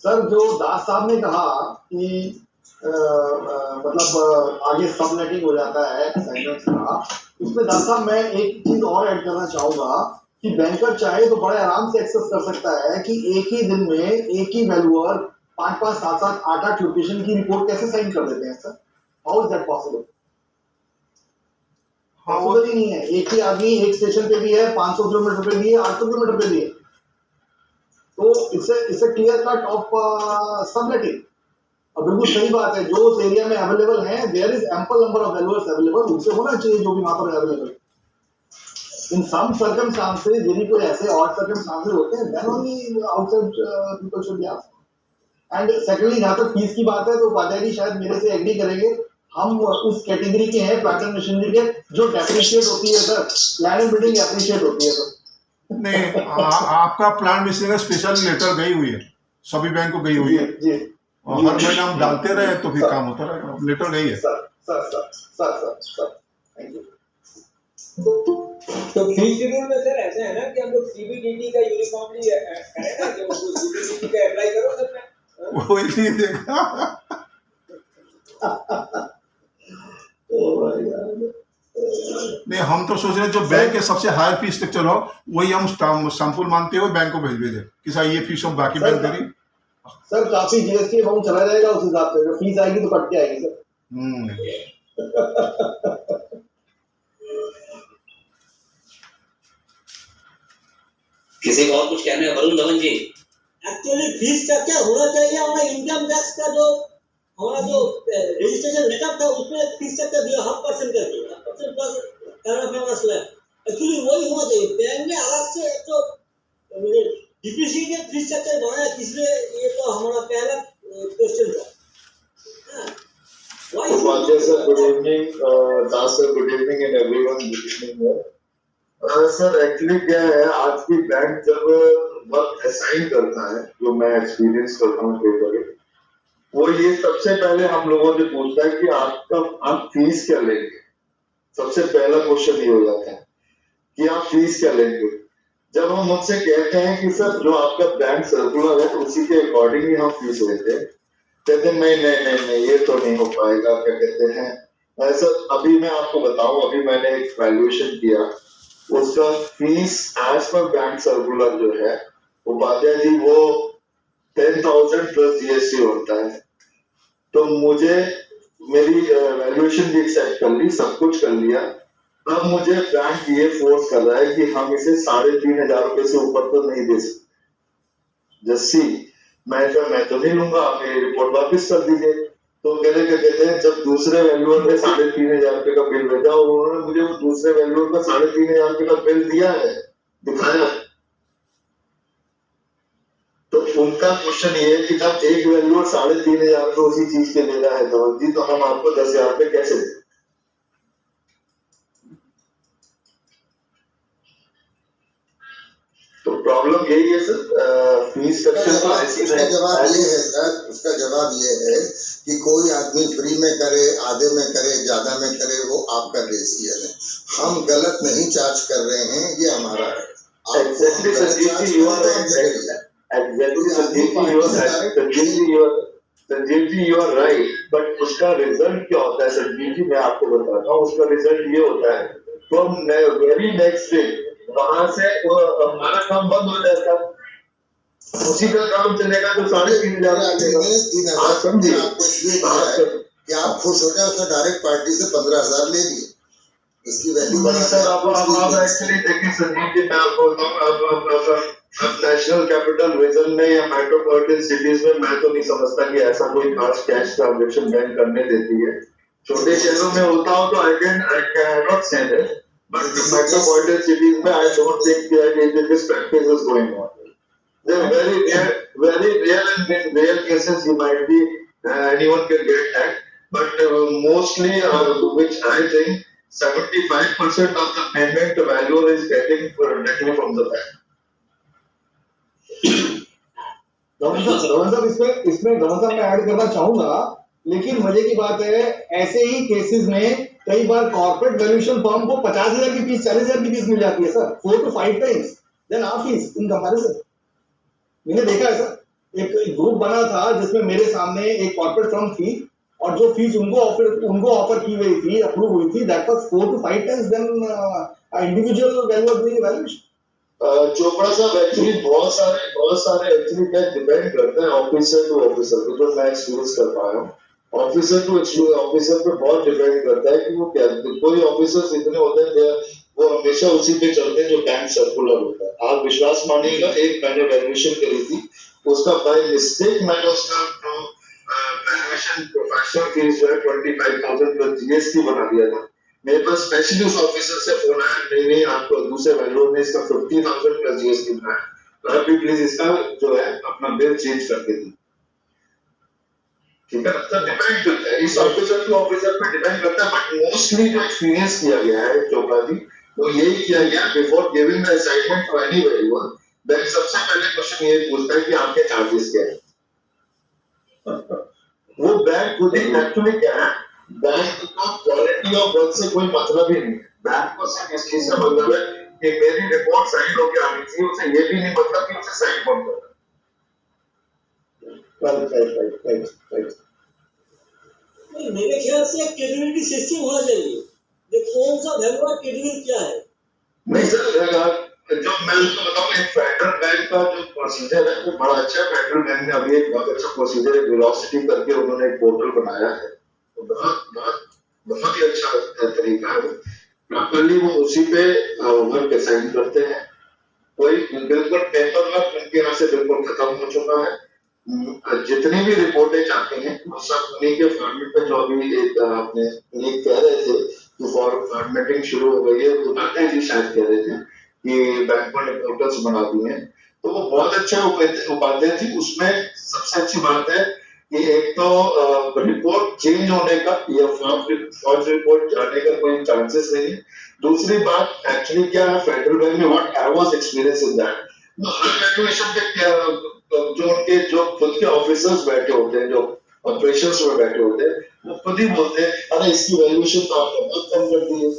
Speaker 8: सर जो दास साहब ने कहा कि मतलब आगे सब नेटिंग हो जाता है असाइनमेंट्स का, उसमें दास साहब मैं एक चीज और ऐड करना चाहूंगा कि बैंकर चाहे तो बड़े आराम से एक्सेस कर सकता है कि एक ही दिन में एक ही वैल्यूअर 5-5, 7-7, 8-8 लोकेशन की रिपोर्ट कैसे साइन कर देते हैं sir? How is that possible? Possible ही नहीं है। एक ही आदमी एक स्टेशन पे भी है, 500 किलोमीटर पे भी है, 800 किलोमीटर पे भी है। तो it's a clear cut off subnetting. और बिल्कुल सही बात है, जो उस एरिया में अवेलेबल है there is ample number of valuers available, उनसे होना चाहिए जो भी वहां पर अवेलेबल। इन सम सर्कमस्टांसेस यदि कोई ऐसे और सर्कमस्टांसेस होते हैं then only outside people should be asked. And secondly जहां तक फीस की बात है तो उपाध्याय जी शायद मेरे से एग्री करेंगे, हम उस कैटेगरी के हैं पैटर्न मशीनरी के जो डेप्रिशिएट होती है sir, plan and building appreciate होती है सर।
Speaker 4: नहीं आपका प्लान मशीनरी स्पेशल लेटर गई हुई है, सभी बैंक को गई हुई है
Speaker 8: जी
Speaker 4: और हर महीने हम डालते रहे तो फिर काम होता रहेगा। लेटर गई है
Speaker 8: सर थैंक यू।
Speaker 6: तो फीस शेड्यूल में सर ऐसा है ना कि हम लोग सीबीडीटी का यूनिफॉर्मली करें ना, जो सीबीडीटी का अप्लाई करो सर मैं
Speaker 4: वही नहीं देखा। नहीं, हम तो सोच रहे हैं जो बैंक के सबसे हाई फीस स्ट्रक्चर हो वही हम सैंपल मानते हुए बैंक को भेज भेजे कि सर ये फीस हम बाकी बैंक दे रही।
Speaker 8: सर काफी जीएसटी अमाउंट चला जाएगा उस हिसाब से, जो फीस आएगी तो कट के आएगी सर।
Speaker 1: किसी को और कुछ कहना है? वरुण धवन जी,
Speaker 3: एक्चुअली फीस स्ट्रक्चर होना चाहिए हमारा इनकम टैक्स का, जो हमारा जो रजिस्ट्रेशन लेटअप था उसमें फीस स्ट्रक्चर दिया 0.5% करके, 0.5% प्लस पैराफेरा स्लैब। एक्चुअली वही होना चाहिए। बैंक में अलग से एक तो डिप्रिशिएटेड फीस स्ट्रक्चर बनाया, किसलिए? ये तो हमारा पहला क्वेश्चन था।
Speaker 5: Upadhyay sir, good evening. Das sir, good evening, and everyone good evening here. Sir actually क्या है, आज की बैंक जब वर्क असाइन करता है, जो मैं एक्सपीरियंस करता हूँ पेपर, वो ये सबसे पहले हम लोगों से पूछता है कि आप फीस क्या लेंगे। सबसे पहला क्वेश्चन ये हो जाता है कि आप फीस क्या लेंगे। जब हम उनसे कहते हैं कि सर जो आपका बैंक सर्कुलर है उसी के अकॉर्डिंग ही हम फीस लेते हैं, कहते हैं नहीं ये तो नहीं हो पाएगा। क्या कहते हैं सर, अभी मैं आपको बताऊं, अभी मैंने एक वैल्यूएशन किया, उसका fees as per bank circular जो है उपाध्याय जी वो 10,000 प्लस जीएसटी होता है। तो मुझे मेरी वैल्यूएशन भी एक्सेप्ट कर ली, सब कुछ कर लिया। अब मुझे बैंक ये फोर्स कर रहा है कि हम इसे 3,500 रुपए से ऊपर तो नहीं दे सकते। जस्सी मैं तो नहीं लूंगा, आप मेरी रिपोर्ट वापस कर दीजिए। तो कहते हैं जब दूसरे वैल्यूअर ने 3,500 रुपए का बिल भेजा और उन्होंने मुझे वो दूसरे वैल्यूअर का 3,500 रुपए का बिल दिया है, दिखाया। तो उनका क्वेश्चन ये है कि जब एक वैल्यूअर 3,500 रुपए उसी चीज के ले रहा है धवल जी, तो हम आपको 10,000 रुपए कैसे दें? तो प्रॉब्लम यही है सर, फीस
Speaker 7: उसका जवाब ये है सर, उसका जवाब ये है कि कोई आदमी फ्री में करे, आधे में करे, ज्यादा में करे, वो आपका डिसीजन है। हम गलत नहीं चार्ज कर रहे हैं, ये हमारा है।
Speaker 5: Exactly, Sanjeev ji, you are right. Exactly, Sanjeev ji, you are right. But उसका रिजल्ट क्या होता है संजीव जी, मैं आपको बताता हूँ। उसका रिजल्ट ये होता है, तो वेरी नेक्स्ट डे वहां से हमारा काम बंद हो जाता है, उसी का काम चलेगा जो 3,500
Speaker 7: आप समझिए। आपको इसलिए कि आप खुश हो जाए, उसने डायरेक्ट पार्टी से 15,000 ले लिए, इसकी वैल्यू
Speaker 5: सर। आप एक्चुअली देखिए संजीव जी, मैं आपको बताऊँ, अब नेशनल कैपिटल रीजन में या मेट्रोपॉलिटन सिटीज में मैं तो नहीं समझता कि ऐसा कोई खास कैश ट्रांजेक्शन बैंक करने देती है। छोटे शहरों में होता हो तो I can not say that, but in metropolitan cities, I don't think that this practice is going on. They're very rare, and in rare cases you might be anyone can get hacked. But mostly, which I think 75% of the payment value is getting directly from the bank.
Speaker 8: Dhawan साहब इसमें मैं add करना चाहूंगा, लेकिन मजे की बात है, ऐसे ही केसेस में कई बार कॉर्पोरेट वैल्यूएशन फर्म को 50,000 की फीस, 40,000 की फीस मिल जाती है sir, 4 to 5 times then our fees in comparison. मैंने देखा है सर, एक ग्रुप बना था जिसमें मेरे सामने एक कॉर्पोरेट फर्म थी और जो फीस उनको ऑफर की गई थी, अप्रूव हुई थी, that was 4 to 5 times then individual value of doing valuation.
Speaker 5: Chopra साहब, एक्चुअली बहुत सारे एक्चुअली क्या डिपेंड करते हैं ऑफिसर टू ऑफिसर, जो मैं एक्सपीरियंस कर पाया हूँ। ऑफिसर टू ऑफिसर पे बहुत डिपेंड करता है कि वो क्या, कोई ऑफिसर्स इतने होते हैं वो हमेशा उसी पे चलते हैं जो बैंक सर्कुलर होता है। आप विश्वास मानिएगा, एक मैंने वैल्यूएशन करी थी, उसका बाय मिस्टेक मैंने उसका वैल्यूएशन प्रोफेशनल फीस जो है 25,000 प्लस जीएसटी बना दिया था। मेरे पास स्पेशली उस ऑफिसर से फोन आया, नहीं आपको दूसरे वैल्यूअर ने इसका 50,000 प्लस जीएसटी बनाया, तो आप प्लीज इसका जो है अपना बिल चेंज करके दी। ठीक है, तो डिपेंड करता है, इस ऑफिसर टू ऑफिसर पे डिपेंड करता है। बट मोस्टली जो एक्सपीरियंस किया गया है चोपड़ा जी, तो यही किया गया, before giving the assignment to any valuer, bank सबसे पहले क्वेश्चन ये पूछता है कि आपके चार्जेस क्या है। वो बैंक खुद ही एक्चुअली क्या है, बैंक को क्वालिटी ऑफ वर्क से कोई मतलब ही नहीं है। बैंक को सिर्फ इस चीज से मतलब है कि मेरी रिपोर्ट सही होकर आनी चाहिए, उसे ये भी नहीं मतलब कि उसे सही कौन कर रहा है।
Speaker 3: नहीं, मेरे ख्याल से क्रेडिबिलिटी सिस्टम होना चाहिए, जो कौन सा वैल्यू क्रेडिबिलिटी क्या है।
Speaker 5: नहीं सर, जो मैं उसको बताऊँ, एक फेडरल बैंक का जो प्रोसीजर है वो बड़ा अच्छा है। फेडरल बैंक ने अभी एक बहुत अच्छा प्रोसीजर है, वेलोसिटी करके उन्होंने एक पोर्टल बनाया है, तो बहुत ही अच्छा तरीका है। प्रॉपरली वो उसी पे वर्क असाइन करते हैं। कोई बिल्कुल पेपर वर्क उनके यहाँ से बिल्कुल खत्म हो चुका है। जितनी भी रिपोर्टें चाहती हैं वो सब उन्हीं के फॉर्मेट पे, जो अभी एक आपने एक कह रहे थे कि फॉर्मेटिंग शुरू हो गई है, उपाध्याय जी शायद कह रहे थे कि बैंकों ने पोर्टल्स बना दिए हैं, तो वो बहुत अच्छा उपाध्याय जी। उसमें सबसे अच्छी बात है कि एक तो रिपोर्ट चेंज होने का या फॉर्ज रिपोर्ट जाने का कोई चांसेस नहीं है। दूसरी बात एक्चुअली क्या है, फेडरल बैंक में what I was experience in that, her valuation पे क्या जो उनके जो खुद के ऑफिसर्स बैठे होते हैं, जो ऑपरेशंस में बैठे होते हैं, वो खुद ही बोलते हैं अरे इसकी वैल्यूएशन तो आपने बहुत कम कर दी है,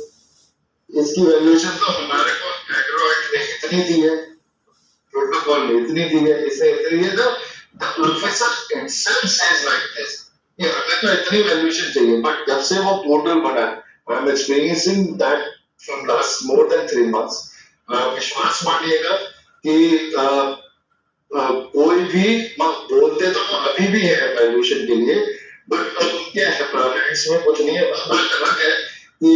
Speaker 5: इसकी वैल्यूएशन तो हमारे को एग्रोइट ने इतनी दी है, प्रोटोकॉल ने इतनी दी है, इसे इतनी है। The professor himself says like this, ये हमें तो इतनी वैल्यूएशन चाहिए। बट जब से वो पोर्टल बना है, I am experiencing that from last more than 3 months, विश्वास मानिएगा कि कोई भी बोलते तो अभी भी है वैल्यूएशन के लिए, बट उनके हैंड्स में कुछ नहीं है। बात अलग है कि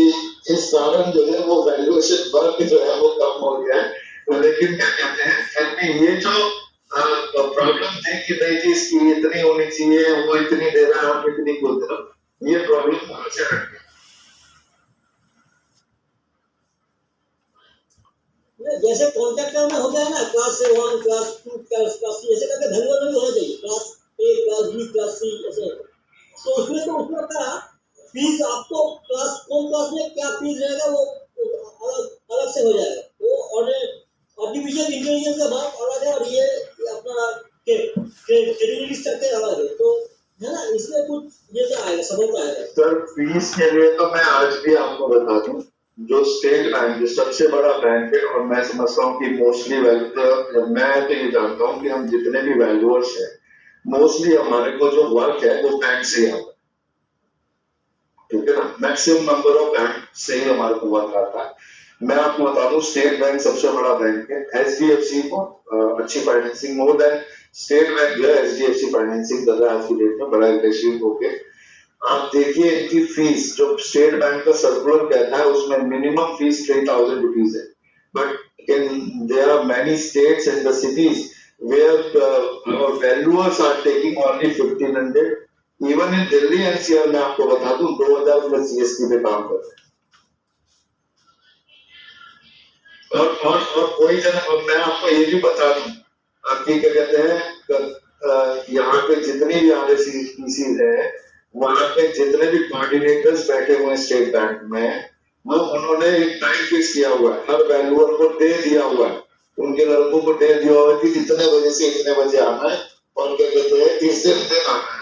Speaker 5: इस कारण जो है वो वैल्यूएशन वर्क जो है वो कम हो गया है। लेकिन क्या कहते हैं, फिर भी ये जो प्रॉब्लम थी कि नहीं जी इसकी इतनी होनी चाहिए, वो इतनी दे रहा है, हम इतनी क्यों दे रहा, ये प्रॉब्लम कहाँ से हट गई?
Speaker 3: जैसे कॉन्ट्रैक्टर में हो गया ना, क्लास 1, क्लास 2, क्लास 3 ऐसे करके वैल्यू भी होना चाहिए, class A, class B, class C ऐसे। तो उसमें का फीस आपको कौन क्लास में क्या फीस रहेगा वो अलग से हो जाएगा। वो आर्टिफिशियल इंटेलिजेंस का बात अलग है और ये अपना क्रेडिबिलिटी स्ट्रक्चर अलग है, तो है ना, इसमें कुछ ये तो आएगा, सबक आएगा।
Speaker 5: सर फीस के लिए तो मैं आज भी आपको बता दूं, जो स्टेट बैंक जो सबसे बड़ा बैंक है, और मैं समझता हूँ कि मोस्टली मैं तो ये जानता हूँ कि हम जितने भी वैल्यूअर्स हैं, मोस्टली हमारे को जो वर्क है वो बैंक से ही आता है, ठीक है ना। मैक्सिमम नंबर ऑफ बैंक से ही हमारे को वर्क आता है। मैं आपको बता दूं, स्टेट बैंक सबसे बड़ा बैंक है। एचडीएफसी को अच्छी financing more than state bank जो है, एचडीएफसी फाइनेंसिंग कर रहा है आज की डेट में बड़ा एग्रेसिव होके। आप देखिए इनकी फीस, जो स्टेट बैंक का सर्कुलर कहता है उसमें मिनिमम फीस 3000 रुपीज है, but in there are many states in the cities where our valuers are taking only 1500। Even in Delhi NCR में आपको बता दूं 2000 प्लस जीएसटी पे काम करते हैं। और कोई जगह मैं आपको ये भी बता दूं, आपकी क्या कहते हैं, यहाँ पे जितनी भी आरएससीपीसी है, वहां पे जितने भी कोऑर्डिनेटर्स बैठे हुए हैं स्टेट बैंक में, वो उन्होंने एक टाइम फिक्स किया हुआ है, हर वैल्यूअर को दे दिया हुआ है, उनके लड़कों को दे दिया हुआ है कि इतने बजे से इतने बजे आना है, और क्या कहते हैं इस दिन आना है।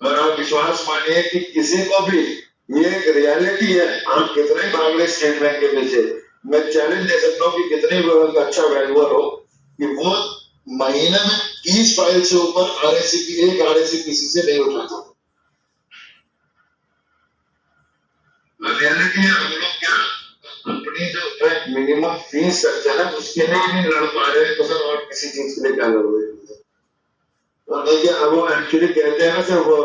Speaker 5: और आप विश्वास मानिए कि किसी को भी ये एक रियलिटी है, आप कितने भाग रहे स्टेट बैंक के पीछे, मैं चैलेंज दे सकता हूँ कि कितने भी अच्छा वैल्यूअर हो कि वो महीने में 30 फाइल से ऊपर एक आरएससीपीसी से नहीं उठाता। रियलिटी है, हम लोग क्या अपनी जो मिनिमम फीस स्ट्रक्चर है उसके लिए नहीं लड़ पा रहे हैं, तो सर और किसी चीज के लिए क्या लड़ोगे? और देखिए अब वो एक्चुअली कहते हैं ना सर, वो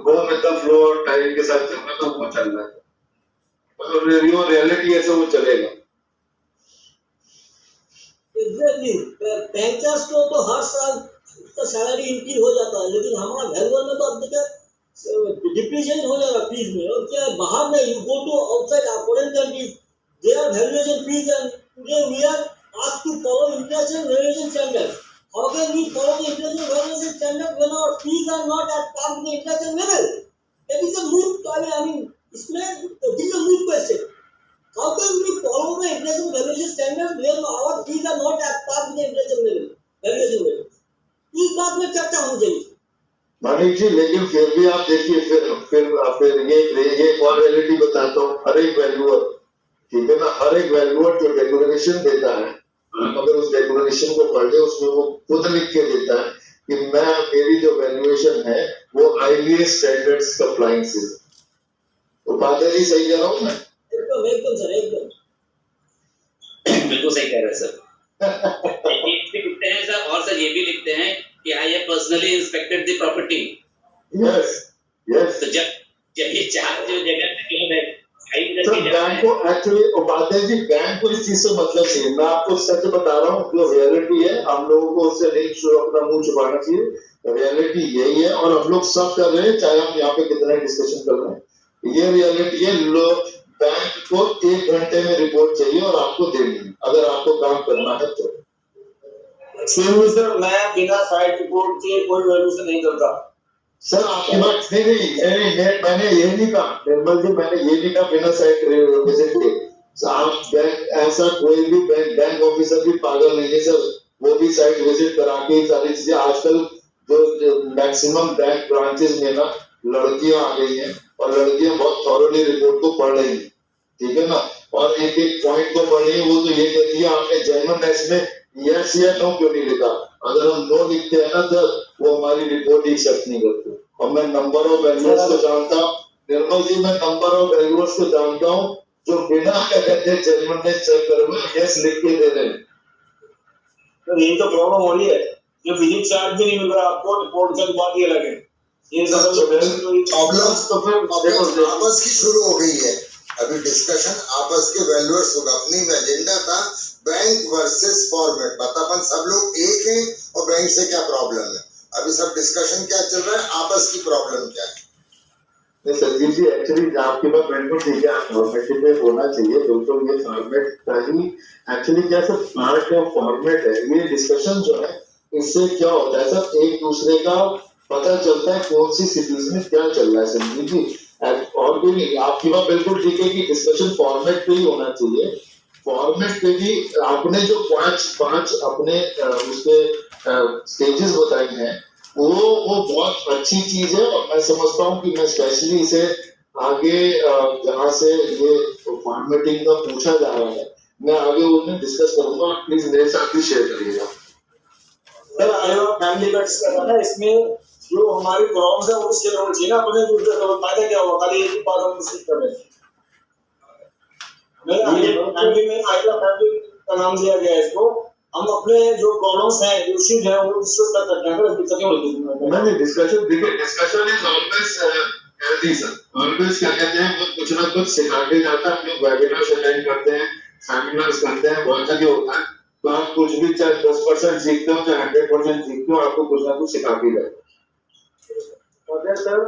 Speaker 5: गो विद द फ्लो और टाइम के साथ चलना, तो वो चल रहा है, और रियलिटी ऐसे वो चलेगा।
Speaker 3: एग्जैक्टली, बैंकर्स को तो हर साल उसका सैलरी इंक्रीज हो जाता है, लेकिन हमारा वैल्यूअर में तो अब देखिए डिप्रिसिएशन हो जाएगा फीस में। और क्या बाहर में you go to outside foreign countries, there valuation fees, and today we are asked to follow international valuation standard. How can we follow the international valuation standard when our fees are not at par with the international level? That is a moot. I mean, this is a moot question. How can we follow the international valuation standards when our fees are not at par with the international level? Valuation level. इस बात में चर्चा होनी चाहिए।
Speaker 7: नहीं थी, लेकिन फिर भी आप देखिए, फिर ये एक और रियलिटी बताता हूँ। हर एक वैल्यूअर, ठीक है ना, हर एक वैल्यूअर जो डेक्लेरेशन देता है, अगर उस डेक्लेरेशन को पढ़ ले, उसमें वो खुद लिख के देता है कि मेरी जो वैल्यूएशन है वो IBS स्टैंडर्ड्स कंप्लायंस है। तो बात है जी, सही कह रहा हूँ मैं?
Speaker 3: एकदम एकदम सर, एकदम
Speaker 1: बिल्कुल सही कह रहे हैं सर। ये भी लिखते हैं सर, और सर ये भी लिखते हैं कि I have personally inspected the property.
Speaker 7: Yes yes.
Speaker 1: तो जब ये चार जो जगह मतलब है
Speaker 7: सर, बैंक को एक्चुअली बात है जी, बैंक को इस चीज से मतलब चाहिए। मैं आपको सच बता रहा हूँ, जो रियलिटी है, हम लोगों को उससे नहीं अपना मुंह छुपाना चाहिए। रियलिटी यही है, और हम लोग सब कर रहे हैं, चाहे हम यहाँ पे कितना डिस्कशन कर रहे हैं। ये रियलिटी है। लोग बैंक को 1 घंटे में रिपोर्ट चाहिए और आपको देनी है, अगर आपको काम करना है तो।
Speaker 10: सर, मैं बिना साइट रिपोर्ट के कोई वैल्यू से नहीं करता।
Speaker 7: सर आपकी बात नहीं, मैंने ये नहीं कहा निर्मल जी, मैंने ये नहीं कहा बिना साइट विजिट के। आप बैंक, ऐसा कोई भी बैंक ऑफिसर भी पागल नहीं है सर, वो भी साइट विजिट करा के सारी चीजें। आजकल जो मैक्सिमम बैंक ब्रांचेस में ना लड़कियां आ गई हैं, और लड़कियां बहुत थॉरोली रिपोर्ट को पढ़ रही हैं, ठीक है ना, और एक एक पॉइंट को पढ़ रही है। वो तो ये कहती है आपने जेन्युइननेस में यस या नो क्यों नहीं लिखा। अगर हम नो लिखते हैं ना सर, वो हमारी रिपोर्ट ही एक्सेप्ट नहीं करते। और मैं नंबर ऑफ वैल्यूअर्स को जानता हूँ निर्मल जी, मैं नंबर ऑफ वैल्यूअर्स को जानता हूँ जो बिना कहते जेन्युइननेस चेक करे हुए यस लिख के दे रहे हैं।
Speaker 10: तो यही तो प्रॉब्लम हो रही है, ये विजिट चार्ज भी नहीं मिल रहा आपको, रिपोर्ट की बात ये लगे। ये
Speaker 7: प्रॉब्लम तो फिर आपस की शुरू हो गई है। अभी डिस्कशन आपस के वैल्यूअर्स होगा। अपनी में एजेंडा था बैंक वर्सेस फॉर्मेट, बतापन सब लोग एक हैं और बैंक से क्या प्रॉब्लम है। अभी सब डिस्कशन क्या चल रहा है, आपस की प्रॉब्लम क्या है। नहीं संजीव जी, एक्चुअली आपकी बात बिल्कुल ठीक है, फॉर्मेटिव में होना चाहिए बिल्कुल। ये फॉर्मेट का ही एक्चुअली क्या सर, पार्ट ऑफ फॉर्मेट है। ये डिस्कशन जो है, इससे क्या होता है सर, एक दूसरे का पता चलता है कौन सी सिटीज में क्या चल रहा है संजीव जी। और भी नहीं, आपकी बात बिल्कुल ठीक है कि डिस्कशन फॉर्मेट पे ही होना चाहिए। फॉर्मेट पे भी आपने जो पांच अपने उसके स्टेजेस बताए हैं, वो बहुत अच्छी चीज है। और मैं समझता हूँ कि मैं स्पेशली इसे आगे जहाँ से ये फॉर्मेटिंग का पूछा जा रहा है, मैं आगे उन्हें डिस्कस करूंगा। प्लीज मेरे साथ भी शेयर करिएगा।
Speaker 10: सर फैमिली का डिस्कस है ना, इसमें जो हमारी प्रॉब्लम्स है वो शेयर होनी चाहिए ना अपने दूसरे का। फायदा क्या होगा, खाली एक ही बात हम डिस्कस कर रहे हैं। फैमिली में आइडिया फैमिली का नाम दिया गया है इसको। हम अपने जो प्रॉब्लम्स हैं, जो इश्यूज हैं, वो डिस्कस कर सकते हैं। अगर दिक्कतें होती हैं
Speaker 7: नहीं, डिस्कशन देखिए, discussion is always healthy sir. Always क्या कहते हैं, वो कुछ ना कुछ सिखा के जाता है। हम लोग वेबिनार्स अटेंड करते हैं, सेमिनार्स करते हैं, बहुत जगह होता है। तो आप कुछ भी चाहे 10% सीखते हो, चाहे 100% सीखते हो, आपको कुछ ना कुछ सिखा के जाए।
Speaker 8: सर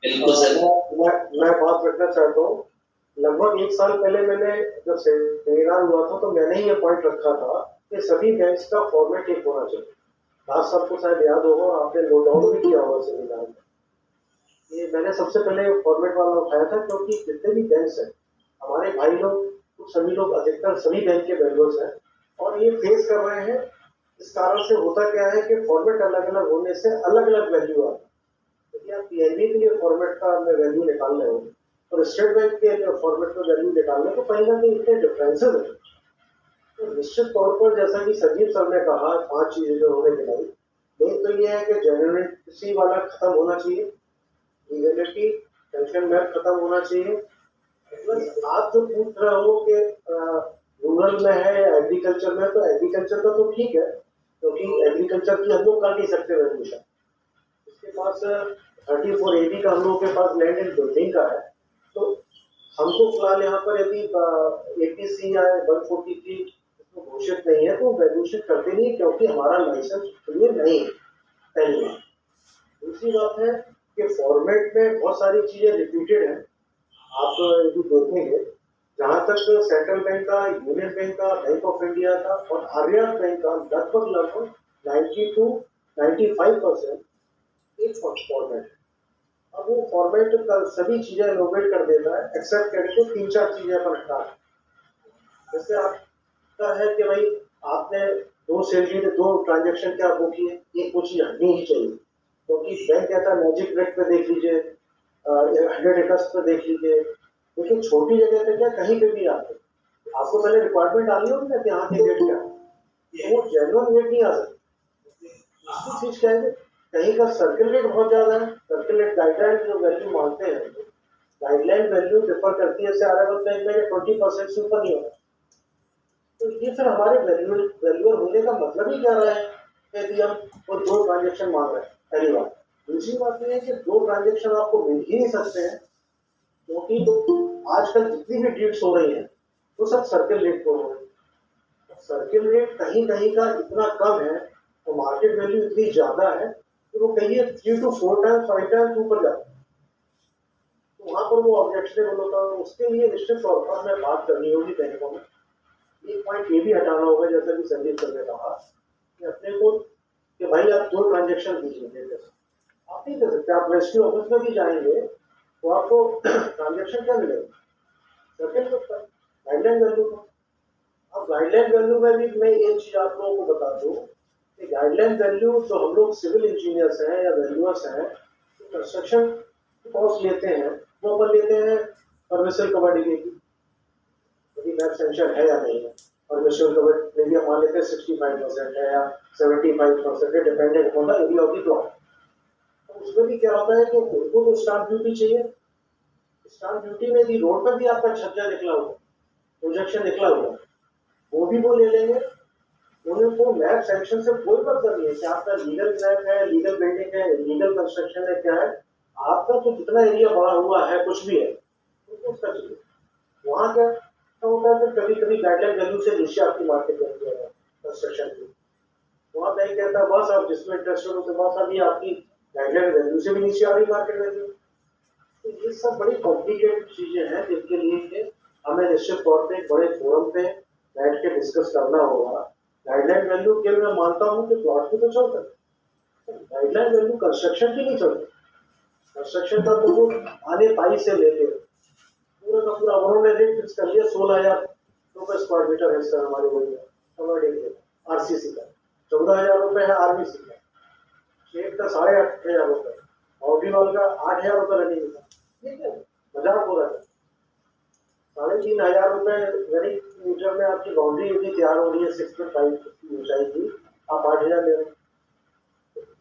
Speaker 1: बिल्कुल सर,
Speaker 8: मैं बात रखना चाहता हूँ। लगभग 1 साल पहले मैंने जब सेमिनार हुआ था, तो मैंने ही ये पॉइंट रखा था कि सभी बैंक्स का फॉर्मेट एक होना चाहिए। आज सबको शायद याद होगा, आपने नोट डाउन भी किया होगा सेमिनार में। ये मैंने सबसे पहले फॉर्मेट वाला उठाया था, क्योंकि जितने भी बैंक्स हैं, हमारे भाई लोग, सभी लोग, अधिकतर सभी बैंक के वैल्यूअर्स हैं, और ये फेस कर रहे हैं। इस कारण से होता क्या है कि फॉर्मेट अलग अलग होने से अलग अलग वैल्यू आती है। यदि आप पीएनबी के लिए फॉर्मेट का वैल्यू निकाल रहे हो और स्टेट बैंक के फॉर्मेट में वैल्यू निकाल रहे हो, तो कहीं ना कहीं इतने डिफरेंसेस हैं। तो निश्चित तौर पर जैसा कि संजीव सर ने कहा, 5 चीजें जो उन्होंने गिनाई, मेन तो ये है कि जेन्युइनिटी वाला खत्म होना चाहिए, लीगलिटी, टेंशन मैप खत्म होना चाहिए। प्लस आप जो पूछ रहे हो कि रूरल में है या एग्रीकल्चर में, तो एग्रीकल्चर का तो ठीक है, क्योंकि एग्रीकल्चर की हम लोग काट नहीं सकते वैल्यूएशन। इसके पास 34 AB का हम लोग के पास लैंड एंड बिल्डिंग का है, तो हमको फिलहाल यहाँ पर यदि APC या 143 इसको घोषित नहीं है, तो वैल्यूएशन करते नहीं, क्योंकि हमारा लाइसेंस क्लियर नहीं है, पहली बात। दूसरी बात है कि फॉर्मेट में बहुत सारी चीजें रिपीटेड हैं। आप यदि देखेंगे, जहाँ तक सेंट्रल बैंक का, यूनियन बैंक का, बैंक ऑफ इंडिया का और आर्यवर्त बैंक का लगभग 90 to 95% एक फॉर्मेट। अब वो फॉर्मेट सभी चीजें इनोवेट कर देता है, एक्सेप्ट करके 3-4 चीजें पर हटा। जैसे आपका है कि भाई आपने 2 सैलरी 2 ट्रांजेक्शन क्या वो किए, एक वो चीज हटनी ही चाहिए।
Speaker 5: क्योंकि बैंक कहता है मैजिक ब्रेक पे देख लीजिए, 100 एकर्स पे देख लीजिए, लेकिन छोटी जगह पे क्या कहीं पे भी आते, आपको पहले रिक्वायरमेंट आनी होगी ना कि यहाँ के रेट क्या है, वो जेन्युइन रेट नहीं आ सकती। दूसरी चीज क्या है, कहीं का सर्किल रेट बहुत ज्यादा है, सर्किल रेट गाइडलाइन जो वैल्यू मांगते हैं, गाइडलाइन वैल्यू डिफर करती है आरएमएस बैंक में 20% से ऊपर नहीं होगा। तो ये फिर हमारे वैल्यूअर होने का मतलब ही क्या रहा है, यदि हम वो 2 ट्रांजेक्शन मांग रहे हैं, पहली बात। दूसरी बात ये है कि 2 ट्रांजेक्शन आपको मिल ही नहीं सकते हैं, क्योंकि आजकल जितनी भी डील्स हो रही है वो सब सर्किल रेट पर हो रही है। सर्किल रेट कहीं कहीं का इतना कम है, तो मार्केट वैल्यू इतनी ज्यादा है कि वो कहिए 3 to 4 टाइम्स 5 टाइम्स ऊपर जाता है, तो वहां पर वो ऑब्जेक्शनेबल होता है। उसके लिए निश्चित तौर पर हमें बात करनी होगी बैंकों में। एक पॉइंट ये भी हटाना होगा, जैसा कि संदीप सर ने कहा कि अपने को कि भाई आप 2 ट्रांजेक्शन दीजिए, आप नहीं कर सकते। आप रजिस्ट्री ऑफिस में भी जाएंगे तो आपको ट्रांजेक्शन क्या मिलेगा, सर्किल का गाइडलाइन वैल्यू का। अब गाइडलाइन वैल्यू में भी मैं एक चीज आप लोगों को बता दूं कि गाइडलाइन वैल्यू जो हम लोग सिविल इंजीनियर्स हैं या वैल्यूअर्स हैं, तो कंस्ट्रक्शन कॉस्ट लेते हैं, वो अपन लेते हैं परमिशन कवर डिग्री की, यदि मैप सेंशन है या नहीं है। परमिशन कवर डिग्री मान लेते हैं 65% है या 75% है, dependent upon the area of the plot. उसमें भी क्या होता है कि उनको तो स्टाम्प ड्यूटी चाहिए, स्टाम्प ड्यूटी में भी रोड पर भी आपका छज्जा निकला हुआ, प्रोजेक्शन निकला हुआ, वो भी वो ले लेंगे। उनको मैप सेंक्शन से कोई मतलब नहीं है कि आपका लीगल मैप है, लीगल बिल्डिंग है, लीगल कंस्ट्रक्शन है, क्या है, आपका तो जितना एरिया बढ़ा हुआ है कुछ भी है तो उसका चाहिए। वहाँ क्या होता है कि कभी कभी गाइडलाइन वैल्यू से नीचे आपकी मार्केट बनती है कंस्ट्रक्शन की, वहाँ बैंक कहता है बस आप जिसमें इंटरेस्टेड हो तो बस अभी आपकी गाइडलाइन वैल्यू से भी नीचे आ रही मार्केट वैल्यू। तो ये सब बड़ी कॉम्प्लिकेटेड चीजें हैं जिनके लिए हमें निश्चित तौर पे बड़े फोरम पे बैठ के डिस्कस करना होगा। गाइडलाइन वैल्यू के मैं मानता हूँ कि प्लॉट की तो चल सकती, गाइडलाइन वैल्यू कंस्ट्रक्शन की नहीं चलती। कंस्ट्रक्शन का तो वो आने पाई से लेके पूरा का पूरा उन्होंने रेट फिक्स कर लिया 16,000 रुपए स्क्वायर मीटर है सर हमारे वही आरसीसी का, 14,000 रुपए है आरबीसी का, शेड का 8,500 रुपए, ऑर्डिनल का 8,000 रुपए रनिंग का, ठीक है मजाक हो रहा है। 3,500 रुपए रनिंग मीटर में आपकी बाउंड्री यदि तैयार हो रही है 6.5 की ऊंचाई की, आप 8,000 ले रहे हैं।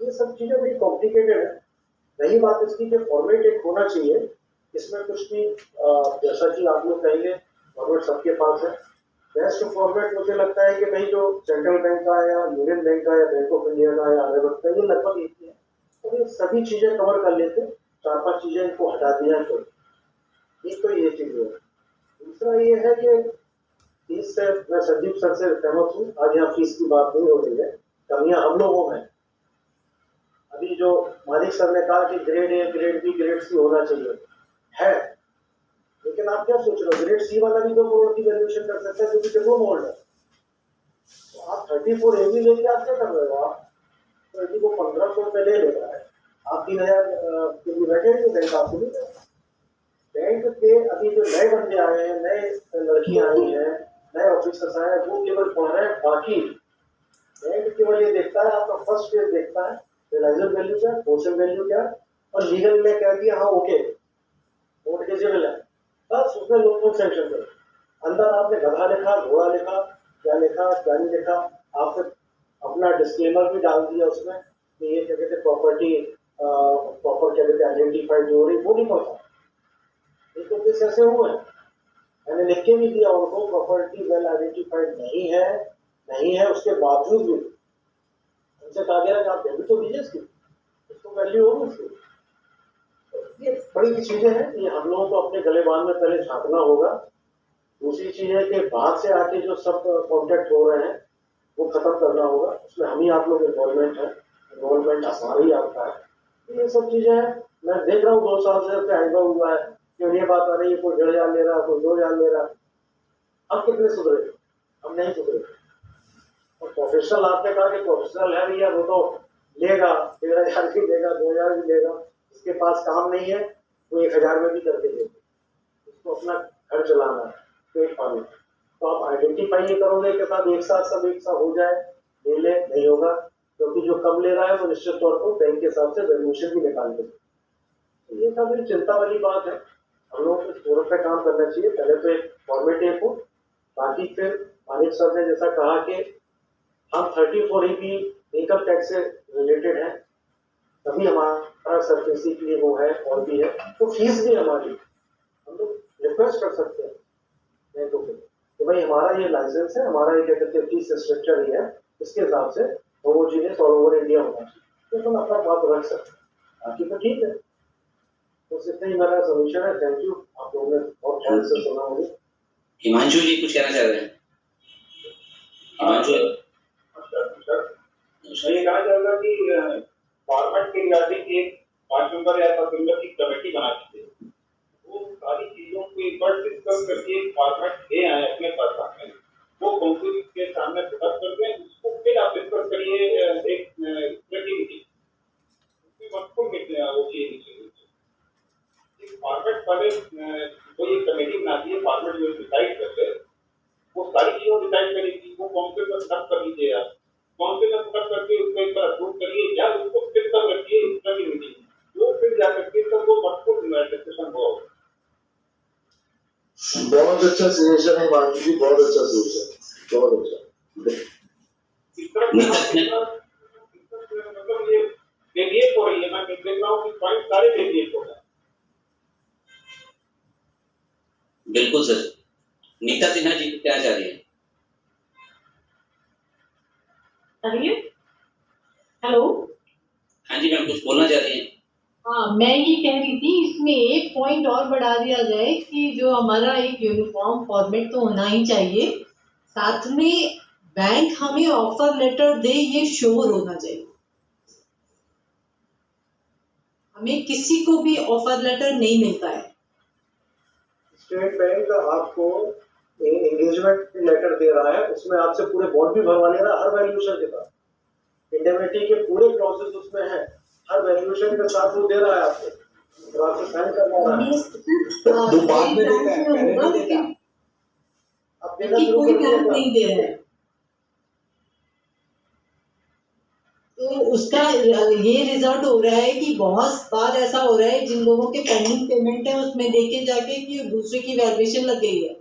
Speaker 5: ये सब चीजें बड़ी कॉम्प्लिकेटेड है। रही बात इसकी कि फॉर्मेट एक होना चाहिए, इसमें कुछ भी जैसा कि आप लोग कहेंगे फॉर्मेट सबके पास है। बेस्ट फॉर्मेट मुझे लगता है कि भाई जो सेंट्रल बैंक का या यूनियन बैंक का या बैंक ऑफ इंडिया का या अदर बैंक का, ये लगभग एक ही है, तो ये सभी चीजें कवर कर लेते, 4-5 चीजें इनको हटा दिया तो एक तो ये चीज है। दूसरा ये है कि फीस से मैं संदीप सर से सहमत हूँ, आज यहाँ फीस की बात नहीं हो रही है, कमियां हम लोगों में। अभी जो मालिक सर ने कहा कि grade A grade B grade C होना चाहिए है, लेकिन आप क्या सोच रहे हो, ग्रेड सी वाला भी 2 करोड़ की वैल्यूएशन कर सकता है क्योंकि टेबल मोल्ड है। तो आप 34 ए बी लेके आप क्या कर रहे हो, आप तो यदि वो 1,500 रुपए ले रहा है, आप 3,000 के लिए बैठे तो बैंक आपको नहीं देगा। बैंक के अभी जो नए बंदे आए हैं, नए लड़कियां आई हैं, नए ऑफिसर्स आए हैं, वो केवल पढ़ रहे हैं। बाकी बैंक केवल ये देखता है, आपका फर्स्ट पेज देखता है रियलाइजर वैल्यू क्या, पोर्शन वैल्यू क्या, और लीगल में कह दिया हाँ ओके मोर्टगेजेबल है, बस उसमें लोग सेंक्शन करें। अंदर आपने गधा लिखा, घोड़ा लिखा, क्या लिखा क्या नहीं लिखा, आपने अपना डिस्क्लेमर भी डाल दिया उसमें कि ये क्या कहते प्रॉपर्टी प्रॉपर क्या कहते आइडेंटिफाइड हो रही, वो नहीं पड़ता। ये तो केस ऐसे हुए हैं, मैंने लिख के भी दिया उनको प्रॉपर्टी वेल आइडेंटिफाइड नहीं है, उसके बावजूद भी उनसे कहा गया कि आप डेबिट तो दीजिए इसकी, इसको वैल्यू होगी उसकी। ये बड़ी चीजें हैं, ये हम लोगों को अपने गलेबान में पहले झांकना होगा। दूसरी चीज है कि बाहर से आके जो सब कॉन्टेक्ट हो रहे हैं वो खत्म करना होगा, उसमें हम ही आप लोग इन्वॉल्वमेंट है, इन्वॉल्वमेंट हमारा ही आपका है। ये सब चीजें हैं, मैं देख रहा हूँ 2 साल से आइबा हुआ है कि ये बात आ रही है, कोई 1,500 ले रहा, कोई 2,000 ले रहा। हम कितने सुधरे, हम नहीं सुधरे। और प्रोफेशनल आपने कहा कि प्रोफेशनल है भैया, वो तो लेगा 1,500 भी लेगा, 2,000 भी लेगा, जिसके पास काम नहीं है वो 1,000 में भी करके देगा, उसको अपना घर चलाना है, पेट पालना। तो आप आइडेंटिफाई ये करोगे कि साथ एक साथ सब एक साथ हो जाए, ले ले, नहीं होगा। क्योंकि जो कम ले रहा है वो निश्चित तौर पर बैंक के हिसाब से वैल्यूएशन भी निकाल देगा। तो ये काफी चिंता वाली बात है। हम लोगों को इस फोरम पे काम करना चाहिए। पहले तो एक फॉर्मेटिव हो, बाकी फिर मानिक सर ने जैसा कहा कि हम 34A भी इनकम टैक्स से रिलेटेड है, तभी हमारा सरफेसी के लिए वो है और भी है, तो फीस भी हमारी हम लोग रिक्वेस्ट कर सकते हैं बैंकों को कि भाई हमारा ये लाइसेंस है, हमारा ये क्या कहते हैं फीस स्ट्रक्चर ही है, इसके हिसाब से होमोजीनियस ऑल ओवर इंडिया होना चाहिए, तो हम अपना बात रख सकते हैं। बाकी तो ठीक है, तो इतना ही मेरा सॉल्यूशन है। थैंक यू, आप लोगों ने बहुत ध्यान से सुना मुझे।
Speaker 1: हिमांशु जी कुछ कहना चाह रहे हैं? हिमांशु
Speaker 6: मैं ये कहना चाहूंगा कि फॉर्मेट के रिगार्डिंग एक 5 मेंबर या 7 मेंबर की कमेटी बना दीजिए, वो सारी चीजों को एक बार डिस्कस करके एक फॉर्मेट ले आए अपने पास सामने, वो काउंसिल के सामने प्रकट कर दें, उसको फिर आप डिस्कस करिए एक क्रिएटिविटी उसमें वर्कफुल मिलते हैं वो चीज फॉर्मेट वाले कोई एक कमेटी बनाती है, फॉर्मेट जो डिसाइड करते हैं वो सारी चीजों डिसाइड करेगी, वो काउंसिल पर सब कर लीजिए आप, काउंसिल पर सब करके उसको एक बार अप्रूव करिए या उसको फिर सब रखिए स्टडी मीटिंग, वो फिर जा करके तब वो वर्कफुल डिस्कशन हो।
Speaker 5: बहुत अच्छा सजेशन है मानवी जी, बहुत अच्छा सजेशन, बहुत अच्छा।
Speaker 6: इस तरह मतलब ये डेविएट हो रही है, मैं देख रहा हूँ कि पॉइंट सारे डेविएट हो रहे हैं।
Speaker 1: बिल्कुल सर। नीता सिन्हा जी क्या चाह रही है?
Speaker 11: हेलो।
Speaker 1: हाँ जी मैम, कुछ बोलना चाह रही हैं?
Speaker 11: हाँ, मैं ये कह रही थी इसमें एक पॉइंट और बढ़ा दिया जाए कि जो हमारा एक यूनिफॉर्म फॉर्मेट तो होना ही चाहिए, साथ में बैंक हमें ऑफर लेटर दे ये श्योर होना चाहिए। हमें किसी को भी ऑफर लेटर नहीं मिलता है।
Speaker 5: स्टेट बैंक आपको एंगेजमेंट लेटर दे रहा है, उसमें आपसे पूरे बॉन्ड भी भरवा ले रहा है हर वैल्यूएशन के साथ, इंडेमनिटी के पूरे क्लॉजेस उसमें है, हर वैल्यूएशन के साथ वो दे रहा है आपको, तो आपसे साइन करवा रहा है।
Speaker 6: वो बाद में देता है, पहले नहीं देता।
Speaker 5: अब देना शुरू
Speaker 11: कोई
Speaker 5: कर दिया
Speaker 11: बैंक नहीं दे रहा है, तो उसका ये रिजल्ट हो रहा है कि बहुत बार ऐसा हो रहा है जिन लोगों के पेंडिंग पेमेंट है उसमें देखे जाके कि दूसरे की वैल्यूएशन लग गई है।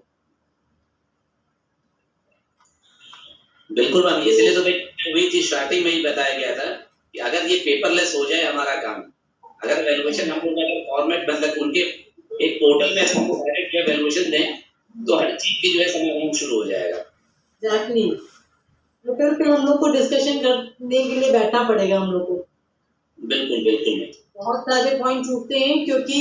Speaker 1: बिल्कुल मैम, इसलिए तो हुई थी स्टार्टिंग में ही बताया गया था कि अगर ये पेपरलेस हो जाए हमारा काम, अगर वैल्यूएशन हम लोग अगर फॉर्मेट बंद उनके एक पोर्टल में हमको डायरेक्ट जो वैल्यूएशन दें तो हर चीज की जो है समाधान शुरू हो जाएगा।
Speaker 11: एग्जैक्टली, तो फिर हम लोग को डिस्कशन करने के लिए बैठना पड़ेगा हम लोग को।
Speaker 1: बिल्कुल बिल्कुल,
Speaker 11: बहुत सारे पॉइंट छूटते हैं क्योंकि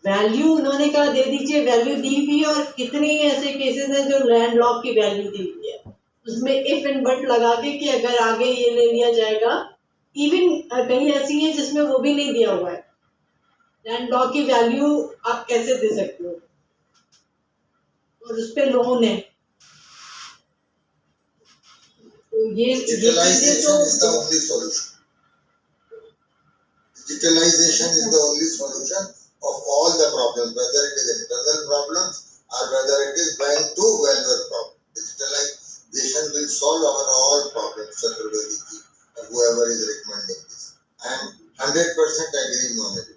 Speaker 11: वैल्यू उन्होंने कहा दे दीजिए, वैल्यू दी हुई है, और कितने ही ऐसे केसेस हैं जो लैंड लॉक की वैल्यू दी हुई है, उसमें इफ एंड बट लगा के कि अगर आगे ये ले लिया जाएगा। इवन कहीं ऐसी है जिसमें वो भी नहीं दिया हुआ है, लैंड लॉक की वैल्यू आप कैसे दे सकते हो, और उस पर लोन है। तो ये
Speaker 7: Digitalization is the only solution. Digitalization is the only solution of all the problems, whether it is internal problems or whether it is bank to valuer problem. Digitalization will solve our all problems, Chaturvedi ji, and whoever is recommending this. I am 100% agreeing on it.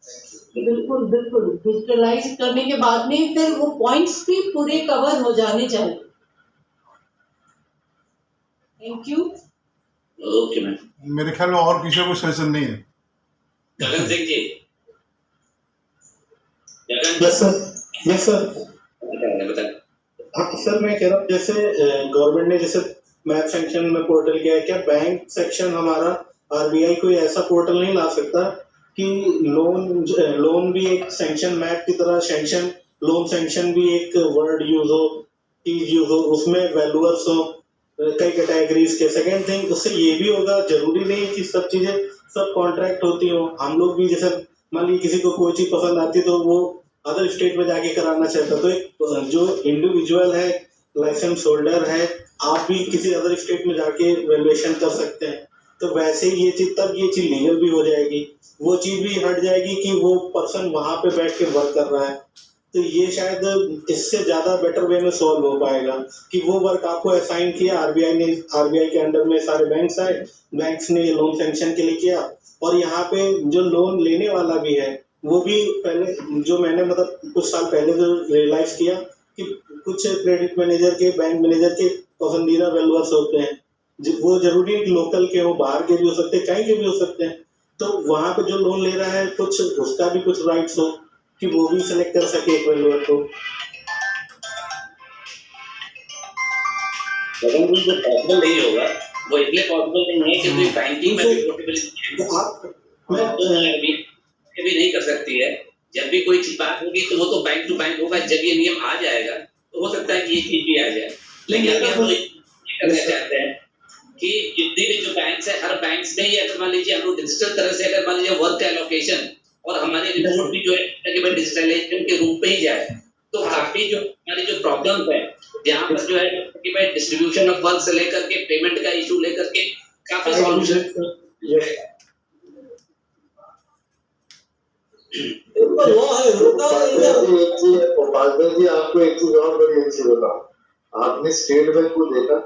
Speaker 7: Thank you.
Speaker 11: बिल्कुल बिल्कुल, digitalise करने के बाद में फिर वो points भी पूरे कवर हो जाने चाहिए। Thank you.
Speaker 1: Okay ma'am.
Speaker 4: मेरे ख्याल में और किसी को सजेशन नहीं है।
Speaker 1: Gagan Singh ji,
Speaker 12: yes sir.
Speaker 1: बताएं।
Speaker 12: हाँ सर, मैं कह रहा हूँ जैसे गवर्नमेंट ने जैसे मैप सेक्शन में पोर्टल किया है, क्या बैंक सेक्शन हमारा आरबीआई कोई ऐसा पोर्टल नहीं ला सकता कि लोन भी एक सैंक्शन मैप की तरह सैंक्शन, लोन सैंक्शन भी एक वर्ड यूज हो, चीज यूज हो, उसमें वैल्यूअर्स हो कई कैटेगरीज के। सेकेंड थिंग, उससे ये भी होगा, जरूरी नहीं कि सब चीजें सब कॉन्ट्रैक्ट होती हो। हम लोग भी जैसे मान लीजिए किसी को कोई चीज पसंद आती तो वो अदर स्टेट में जाके कराना चाहता, तो एक जो इंडिविजुअल है लाइसेंस होल्डर है, आप भी किसी अदर स्टेट में जाके वैल्यूएशन कर सकते हैं। तो वैसे ये चीज तब ये चीज लीगल भी हो जाएगी, वो चीज भी हट जाएगी कि वो पर्सन वहां पे बैठ के वर्क कर रहा है। तो ये शायद इससे ज़्यादा बेटर वे में सॉल्व हो पाएगा कि वो वर्क आपको असाइन किया, आरबीआई के अंडर में सारे बैंक्स आए, बैंक्स ने लोन सैंक्शन के लिए किया, और यहाँ पे जो लोन लेने वाला भी है वो भी पहले, जो मैंने मतलब कुछ साल पहले जो रियलाइज किया कि कुछ क्रेडिट मैनेजर के, बैंक मैनेजर के पसंदीदा वैल्यूअर्स होते हैं, वो जरूरी नहीं कि लोकल के हो, बाहर के भी हो सकते हैं, कहीं के भी हो सकते हैं। तो वहाँ पे जो लोन ले रहा है कुछ उसका भी कुछ राइट्स हो कि वो भी सिलेक्ट कर सके एक वैल्यूअर को।
Speaker 1: लेकिन जो पॉसिबल नहीं होगा वो इसलिए पॉसिबल नहीं है क्योंकि बैंकिंग में भी पोर्टेबिलिटी भी नहीं कर सकती है। जब भी कोई चीज बात होगी तो वो तो बैंक टू बैंक होगा, जब ये नियम आ जाएगा तो हो सकता है कि ये चीज भी आ जाए। लेकिन अभी हम लोग करना चाहते हैं कि जितने भी जो बैंक्स है, हर बैंक्स में ही अगर मान लीजिए हम लोग डिजिटल तरह से अगर मान लीजिए वर्क एलोकेशन और हमारी रिपोर्ट भी जो है कि डिजिटलाइजेशन के रूप में ही जाए तो काफी जो हमारी जो प्रॉब्लम है जहाँ पर जो है कि भाई डिस्ट्रीब्यूशन ऑफ वर्क से लेकर के पेमेंट का इशू लेकर के काफी सॉल्यूशन
Speaker 5: उपाध्याय जी, आपको एक चीज और बड़ी अच्छी बताऊं, आपने स्टेट बैंक को देखा,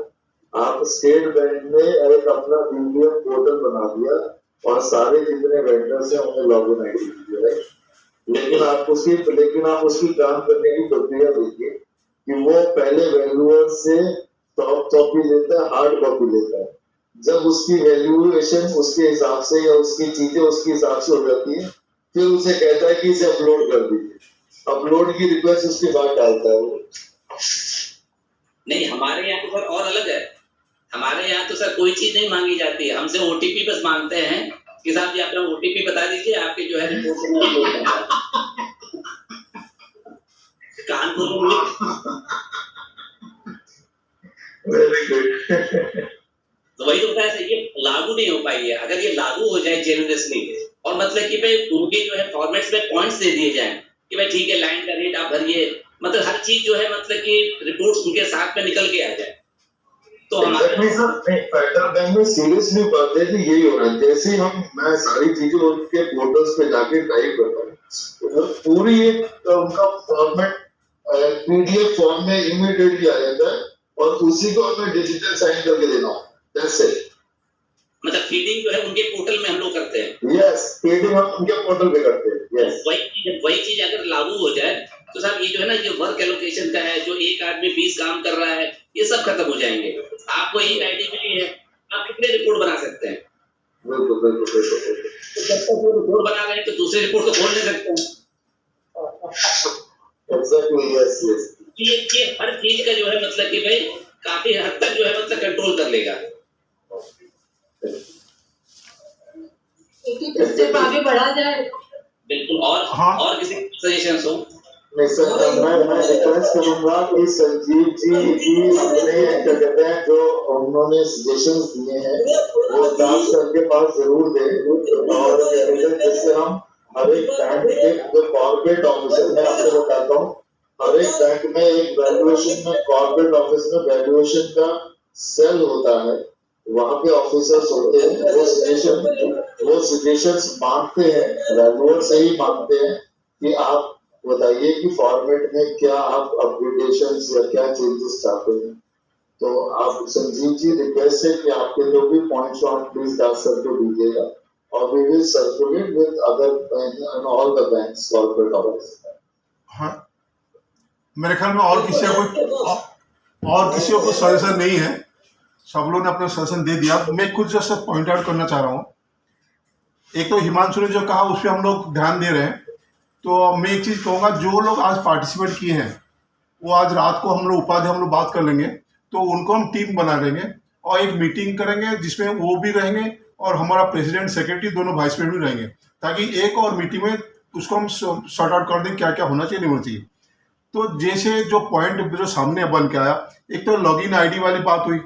Speaker 5: आप स्टेट बैंक ने एक अपना वीवीएम पोर्टल बना दिया और सारे जितने वेंडर्स हैं उन्हें लॉगिन आईडी दी है, लेकिन आप उसकी काम करने की प्रक्रिया देखिए कि वो पहले वैल्यूअर से सॉफ्ट कॉपी लेता है, हार्ड कॉपी लेता है। जब उसकी वैल्यूएशन उसके हिसाब से या उसकी चीजें उसके हिसाब से हो जाती है, फिर उसे कहता है कि इसे अपलोड कर दीजिए, अपलोड की रिक्वेस्ट उसके बाद डालता है वो।
Speaker 1: नहीं, हमारे यहाँ तो सर और अलग है। हमारे यहाँ तो सर कोई चीज नहीं मांगी जाती है, हमसे ओटीपी बस मांगते हैं कि साहब जी अपना ओटीपी बता दीजिए, आपके जो है रिपोर्ट में अपलोड करना है। कानपुर तो वही तो बताया सर, ये लागू नहीं हो पाई है। अगर ये लागू हो जाए जेन्युइनली और मतलब कि भाई उनके जो है फॉर्मेट्स में पॉइंट्स दे दिए जाएं कि भाई ठीक है लाइन का रेट आप भरिए, मतलब हर चीज जो है मतलब कि रिपोर्ट्स उनके साथ में निकल के आ जाए तो हमारे
Speaker 5: फेडरल बैंक में सीरियसली बात है कि यही हो रहा है। जैसे ही मैं सारी चीजें उनके पोर्टल्स पे जाके टाइप करता हूँ, पूरी एक उनका फॉर्मेट पीडीएफ फॉर्म में इमीडिएटली आ जाता है और उसी को मैं डिजिटल साइन करके देना हूँ। That's it.
Speaker 1: मतलब फीडिंग जो है उनके पोर्टल में हम लोग करते हैं।
Speaker 5: यस, फीडिंग हम उनके पोर्टल पे करते हैं। यस,
Speaker 1: वही चीज अगर लागू हो जाए तो साहब ये जो है ना, ये वर्क एलोकेशन का है, जो एक आदमी 20 काम कर रहा है, ये सब खत्म हो जाएंगे। आपको एक आईडी मिली है, आप कितने रिपोर्ट बना सकते हैं?
Speaker 5: बिल्कुल बिल्कुल बिल्कुल।
Speaker 1: तो जब तक वो रिपोर्ट बना रहे हैं तो दूसरी रिपोर्ट तो खोल नहीं सकते हैं।
Speaker 5: Exactly, yes yes.
Speaker 1: ये हर चीज का जो है मतलब कि भाई काफी हद तक जो है मतलब कंट्रोल कर लेगा।
Speaker 11: एक स्टेप आगे बढ़ा जाए।
Speaker 1: बिल्कुल। और किसी सजेशंस हो?
Speaker 5: नहीं सर, मैं रिक्वेस्ट करूंगा कि संजीव जी अपने क्या कहते हैं जो उन्होंने सजेशंस दिए हैं वो स्टाफ सर के पास जरूर दें, और जैसे हम हर एक बैंक के जो कॉर्पोरेट ऑफिसर, मैं आपको बताता हूँ, हर एक बैंक में एक वैल्यूएशन में, कॉर्पोरेट ऑफिस में वैल्यूएशन का सेल होता है, वहाँ पे ऑफिसर्स होते हैं, वो सजेशंस मांगते हैं, वैल्यूअर से ही मांगते हैं कि आप बताइए कि फॉर्मेट में क्या आप अपडेटेशंस या क्या चेंजेस चाहते हैं। तो आप संजीव जी रिक्वेस्ट है कि आपके जो भी पॉइंट्स आप प्लीज दास सर को दीजिएगा और we will circulate with other all the banks corporate office.
Speaker 4: हाँ, मेरे ख्याल में और किसी को कोई सजेशन नहीं है, सब लोगों ने अपना सजेशन दे दिया। मैं कुछ जैसे पॉइंट आउट करना चाह रहा हूँ। एक तो हिमांशु ने जो कहा उस पर हम लोग ध्यान दे रहे हैं, तो मैं एक चीज़ कहूँगा, जो लोग आज पार्टिसिपेट किए हैं वो आज रात को हम लोग बात कर लेंगे, तो उनको हम टीम बना देंगे और एक मीटिंग करेंगे जिसमें वो भी रहेंगे और हमारा प्रेसिडेंट सेक्रेटरी दोनों वाइस प्रेसिडेंट भी रहेंगे, ताकि एक और मीटिंग में उसको हम सॉर्ट आउट कर दें क्या क्या होना चाहिए नहीं होना चाहिए। तो जैसे जो पॉइंट जो सामने बन के आया, एक तो लॉगिन आईडी वाली बात हुई,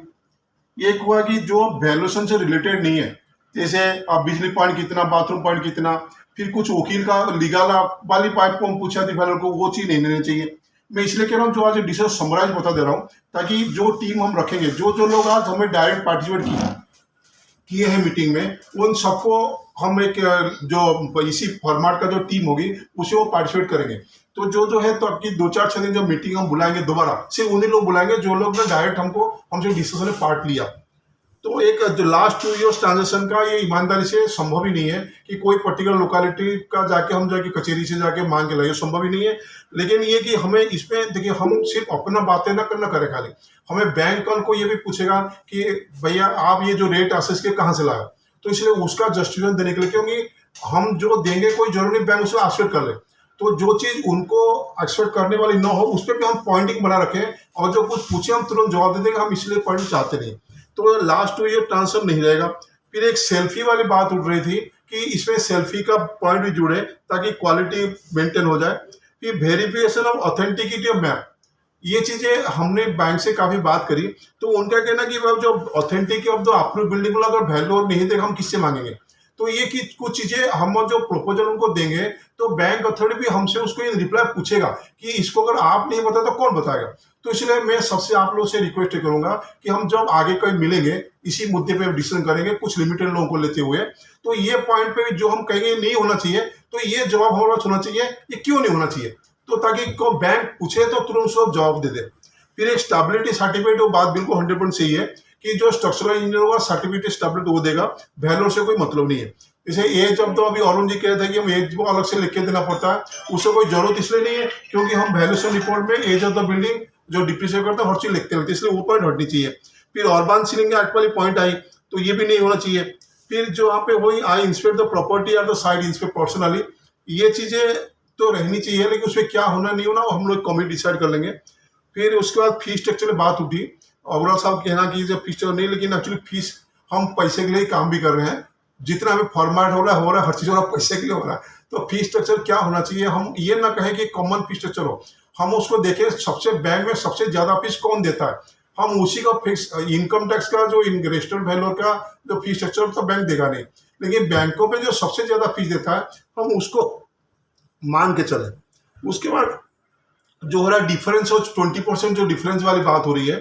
Speaker 4: एक हुआ कि जो वैल्यूएशन से रिलेटेड नहीं है, जैसे अब बिजली पॉइंट कितना, बाथरूम पॉइंट कितना, फिर कुछ वकील का लीगल वाली पार्ट को हम पूछा थी वैल्यू को, वो चीज़ नहीं लेनी चाहिए। मैं इसलिए कह रहा हूँ जो आज डिटेल समराइज बता दे रहा हूँ, ताकि जो टीम हम रखेंगे, जो लोग आज हमें डायरेक्ट पार्टिसिपेट किए हैं मीटिंग में, उन सबको हम एक जो इसी फॉर्मेट का जो टीम होगी उसे वो पार्टिसिपेट करेंगे। तो जो है तो आपकी 2-4 दिन जो मीटिंग हम बुलाएंगे दोबारा, सिर्फ उन्हीं लोग बुलाएंगे जो लोग ने डायरेक्ट हमसे डिस्कशन में पार्ट लिया। तो एक जो लास्ट 2 years ट्रांजेक्शन का ये ईमानदारी से संभव ही नहीं है कि कोई पर्टिकुलर लोकेलिटी का जाके हम जाके कचहरी से जाके मांग के लाइए, संभव ही नहीं है। लेकिन ये कि हमें इसमें देखिए, हम सिर्फ अपना बातें ना करें खाली, हमें बैंक कल को ये भी पूछेगा कि भैया आप ये जो रेट असेस के कहाँ से लाए, तो इसलिए उसका जस्टिफिकेशन देने के लिए, क्योंकि हम जो देंगे कोई जरूरी बैंक उसको एक्सेप्ट कर ले, तो जो चीज़ उनको एक्सेप्ट करने वाली ना हो उस पर भी हम पॉइंटिंग बना रखें, और जो कुछ पूछे हम तुरंत जवाब दे देंगे, हम इसलिए पॉइंट चाहते नहीं। तो लास्ट 2 year ट्रांसफर नहीं रहेगा। फिर एक सेल्फी वाली बात उठ रही थी कि इसमें सेल्फी का पॉइंट भी जुड़े ताकि क्वालिटी मेंटेन हो जाए। फिर verification of authenticity of map, ये चीज़ें हमने बैंक से काफ़ी बात करी, तो उनका कहना कि जो authenticity of the approve building वाला अगर वैल्यू नहीं देगा हम किससे मांगेंगे। तो ये कि कुछ चीज़ें हम जो प्रपोजल उनको देंगे तो बैंक अथॉरिटी भी हमसे उसको रिप्लाई पूछेगा कि इसको अगर आप नहीं बताए तो कौन बताएगा। तो इसलिए मैं सबसे आप लोगों से रिक्वेस्ट करूंगा कि हम जब आगे कहीं मिलेंगे इसी मुद्दे पे डिसीजन करेंगे कुछ लिमिटेड लोगों को लेते हुए, तो ये पॉइंट पे भी जो हम कहेंगे नहीं होना चाहिए, तो ये जवाब हमारा होना चाहिए ये क्यों नहीं होना चाहिए, तो ताकि को बैंक पूछे तो तुरंत उसको जवाब दे दे। फिर एक स्टेबिलिटी सर्टिफिकेट, वो बात बिल्कुल 100% सही है कि जो स्ट्रक्चरल इंजीनियर होगा सर्टिफिकेट स्टेबिलिटी वो देगा, वैल्यू से कोई मतलब नहीं है। जैसे एज अब तो अभी अरुण जी कह रहे थे कि हम एज को अलग से लिख के देना पड़ता है, उससे कोई जरूरत इसलिए नहीं है क्योंकि हम वैल्यूएशन रिपोर्ट में एज ऑफ द बिल्डिंग जो डिप्रिशिएट करते हैं हर चीज लिखते हैं, इसलिए वो पॉइंट हटनी चाहिए। फिर अर्बन सीलिंग एक्ट वाली पॉइंट आई तो ये भी नहीं होना चाहिए। फिर जो यहाँ पे वही आई इंस्पेक्ट द प्रॉपर्टी और द साइट इंस्पेक्ट पर्सनली, ये चीजें तो रहनी चाहिए, लेकिन उसमें क्या होना नहीं होना हम लोग कमिटी डिसाइड कर लेंगे। फिर उसके बाद फीस स्ट्रक्चर में बात उठी, अग्रवाल साहब कहना कि जब फीस नहीं, लेकिन एक्चुअली फीस हम पैसे के लिए काम भी कर रहे हैं, जितना हमें फॉर्मेट हो रहा है हर चीज़ हो रहा है पैसे के लिए हो रहा है। तो फीस स्ट्रक्चर क्या होना चाहिए, हम ये ना कहें कि कॉमन फीस स्ट्रक्चर हो, हम उसको देखें सबसे बैंक में सबसे ज़्यादा फीस कौन देता है, हम उसी का फिक्स इनकम टैक्स का जो रजिस्टर्ड वैल्यू का जो फीस स्ट्रक्चर तो बैंक देगा नहीं, लेकिन बैंकों पे जो सबसे ज़्यादा फीस देता है हम उसको मान के चले। उसके बाद जो हो रहा है डिफरेंस हो 20% जो डिफरेंस वाली बात हो रही है,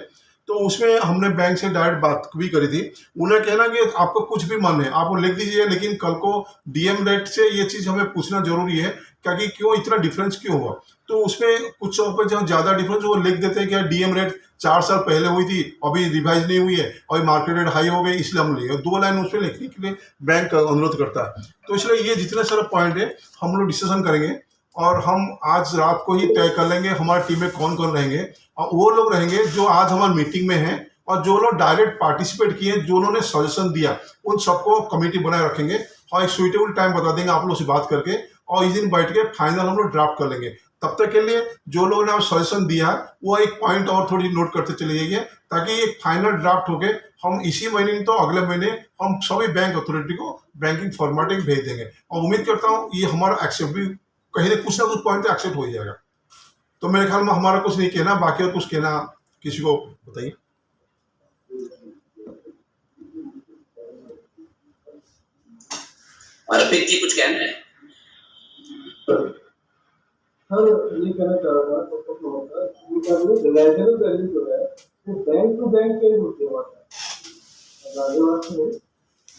Speaker 4: तो उसमें हमने बैंक से डायरेक्ट बात भी करी थी। उन्हें कहना कि आपको कुछ भी मन है आप वो लिख दीजिए, लेकिन कल को डीएम रेट से ये चीज़ हमें पूछना जरूरी है क्योंकि क्यों इतना डिफरेंस क्यों हुआ। तो उसमें कुछ पर जो ज़्यादा डिफरेंस वो लिख देते हैं कि डीएम रेट 4 साल पहले हुई थी, अभी रिवाइज नहीं हुई है और मार्केट रेट हाई हो गई इसलिए हम लिए 2 लाइन उस पर लिखने के लिए बैंक अनुरोध करता है। तो इसलिए ये जितने सारे पॉइंट है हम लोग डिस्कशन करेंगे और हम आज रात को ही तय कर लेंगे हमारी टीम में कौन कौन रहेंगे, और वो लोग रहेंगे जो आज हमारी मीटिंग में हैं और जो लोग डायरेक्ट पार्टिसिपेट किए, जो उन्होंने सजेशन दिया, उन सबको कमेटी बनाए रखेंगे और एक सुइटेबल टाइम बता देंगे आप लोग से बात करके, और इस दिन बैठ के फाइनल हम लोग ड्राफ्ट कर लेंगे। तब तक के लिए जो लोगों ने सजेशन दिया है वो एक पॉइंट और थोड़ी नोट करते चले जाइए ताकि एक फाइनल ड्राफ्ट होके हम इसी महीने तो अगले महीने हम सभी बैंक अथॉरिटी को बैंकिंग फॉर्मेटिंग भेज देंगे, और उम्मीद करता हूँ ये हमारा एक्सेप्ट भी कहीं ना कुछ पॉइंट एक्सेप्ट हो जाएगा। तो मेरे ख्याल में हमारा कुछ नहीं कहना, बाकी और कुछ कहना किसी को बताइए।
Speaker 1: अर्पित जी कुछ कहना है?
Speaker 5: सर ये कहना चाह रहा था ये क्या बोलो रिलायबल वैल्यू जो है वो बैंक टू बैंक के होते हैं,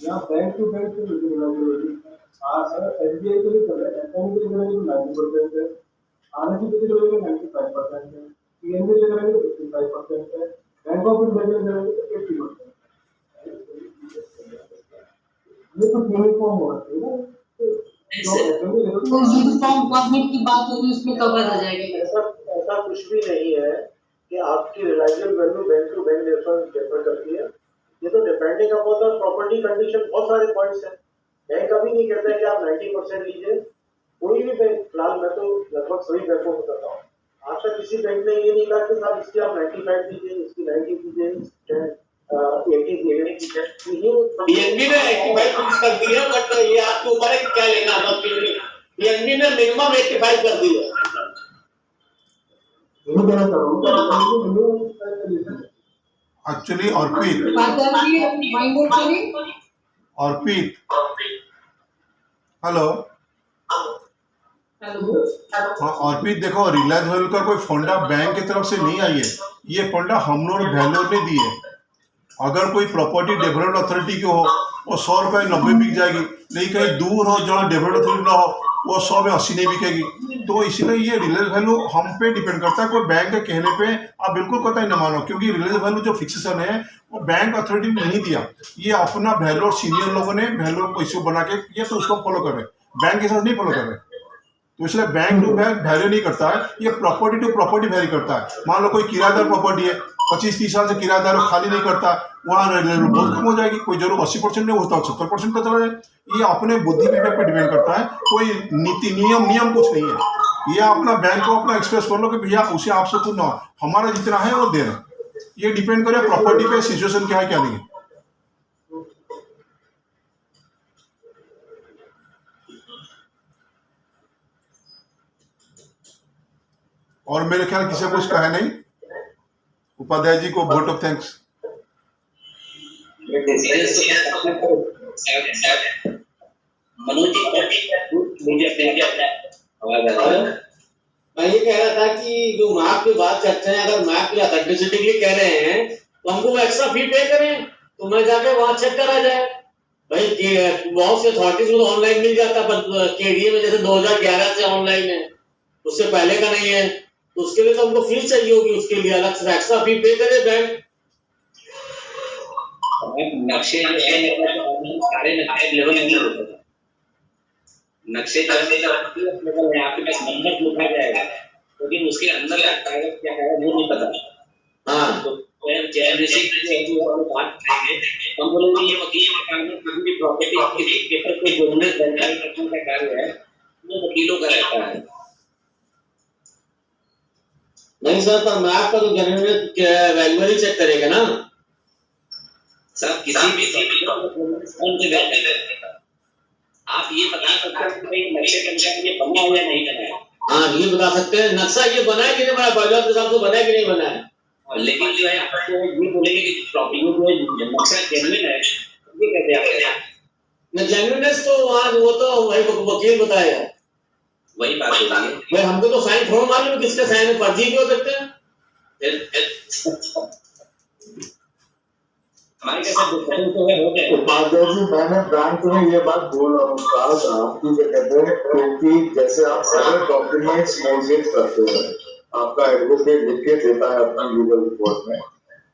Speaker 5: यहाँ बैंक टू बैंक के रिलायबल एसबीआई के लिए कर रहे हैं, एफएम के लिए करेंगे तो 90% है, आरएससी के लिए करेंगे 95% है, पीएनबी के लिए करेंगे तो 55% है, बैंक ऑफ इंडिया के लिए करेंगे तो 80% है। ये तो यूनिफॉर्म होना चाहिए ना,
Speaker 11: यूनिफॉर्म गवर्नमेंट की बात होगी उसमें कवर हो जाएगा।
Speaker 5: ऐसा कुछ भी नहीं है कि आपकी reliable value bank to bank differ करती है, ये तो depending upon the property condition, बहुत सारे पॉइंट्स हैं। बैंक कभी नहीं कहता है कि आप 90% लीजिए, कोई भी बैंक, फिलहाल मैं तो लगभग सभी बैंकों को बताता हूँ, आज तक किसी बैंक ने ये नहीं कहा कि साहब इसकी आप 95 लीजिए, इसकी 90 लीजिए, 80 लीजिए।
Speaker 10: पीएनबी ने 85 फिक्स कर दिया, बट ये आपके ऊपर है कि क्या लेना है। पीएनबी ने मिनिमम 85 कर दिया।
Speaker 4: एक्चुअली अर्पित हेलो अर्पित देखो, रिलायंस वैल्यू का कोई फंडा बैंक की तरफ से नहीं आई है, ये फंडा हम लोग वैल्यू ने दी है। अगर कोई प्रॉपर्टी डेवलपमेंट अथॉरिटी की हो वो 100 रुपये 90 बिक जाएगी, नहीं कहीं दूर हो जहाँ डेवलपमेंट अथॉरिटी ना हो वो 100 में 80 नहीं बिकेगी। तो इसलिए ये रिलेटिव वैल्यू हम पे डिपेंड करता है। कोई बैंक के कहने पे आप बिल्कुल पता ही न मानो, क्योंकि रिलेटिव वैल्यू जो फिक्सेशन है वो बैंक अथॉरिटी ने नहीं दिया, ये अपना वैल्यू सीनियर लोगों ने वैल्यू को इश्यू बना के ये तो उसको फॉलो कर रहे, बैंक के साथ नहीं फॉलो कर रहे। तो इसलिए बैंक टू बैंक वैल्यू नहीं करता है, ये प्रॉपर्टी टू प्रॉपर्टी वैरी करता है। मान लो कोई किराएदार प्रॉपर्टी है, 25-30 साल से किराएदार खाली नहीं करता, वहाँ वैल्यू बहुत कम हो जाएगी। कोई जरूर 80% नहीं होता, 70% का चला जाए। ये अपने बुद्धि विवेक पे डिपेंड करता है, कोई नीति नियम कुछ नहीं है। ये अपना बैंक को अपना एक्सप्रेस कर लो कि भैया उसे आपसे कुछ ना, हमारा जितना है वो दे रहे। ये डिपेंड करे प्रॉपर्टी पे, सिचुएशन क्या है क्या नहीं। और मेरे ख्याल किसी कुछ कहा नहीं। उपाध्याय जी को वोट ऑफ थैंक्स।
Speaker 1: मनोज
Speaker 13: मैं ये कह रहा था कि जो मैप की बात करते हैं, अगर मैप की अथेंटिसिटी के लिए कह रहे हैं तो हमको एक्स्ट्रा फी पे करें, तो मैं जाके वहां चेक करा जाए। भाई बहुत से अथॉरिटीज को तो ऑनलाइन मिल जाता है, पर केडीए में जैसे 2011 से ऑनलाइन है, उससे पहले का नहीं है, तो उसके लिए तो हमको फीस चाहिए होगी, उसके लिए अलग से एक्स्ट्रा फी पे करे बैंक।
Speaker 1: नक्शे सारे लेवल नहीं होता, नक्शे आपके पास नंबर लिखा जाएगा, लेकिन उसके अंदर का कागज क्या है वो नहीं पता। हाँ, तो बात करेंगे हम बोलेंगे ये वकील प्रॉपर्टी किसी पेपर को जोड़ने का कार्य है, वो वकीलों का रहता है।
Speaker 13: नहीं सर, पर मैप का तो जनरल वैल्यू ही चेक करेगा ना
Speaker 1: सर, किसी भी आप ये बता सकते हैं कि भाई नक्शे के अनुसार ये बना है या नहीं बना है।
Speaker 13: हाँ, ये बता सकते हैं नक्शा ये बना है कि नहीं बना, बाजार के हिसाब से बना है कि नहीं बना है।
Speaker 1: लेकिन जो है आपको ये बोलेंगे कि प्रॉपर्टी जो नक्शा जेन्युइन है, ये कैसे आप
Speaker 13: न जेन्युइननेस तो वहाँ वो तो वही वकील बताएगा,
Speaker 1: वही बात होती है।
Speaker 13: भाई हमको तो साइन थोड़ा मालूम किसके साइन है, फर्जी भी हो सकते हैं।
Speaker 5: उपाध्याय जी, मैंने बैंक में ये बात कहा था कि क्या कहते हैं, क्योंकि जैसे आप सारे डॉक्यूमेंट्स मोर्गेज करते हैं, आपका एडवोकेट लिख के देता है अपना लीगल रिपोर्ट में,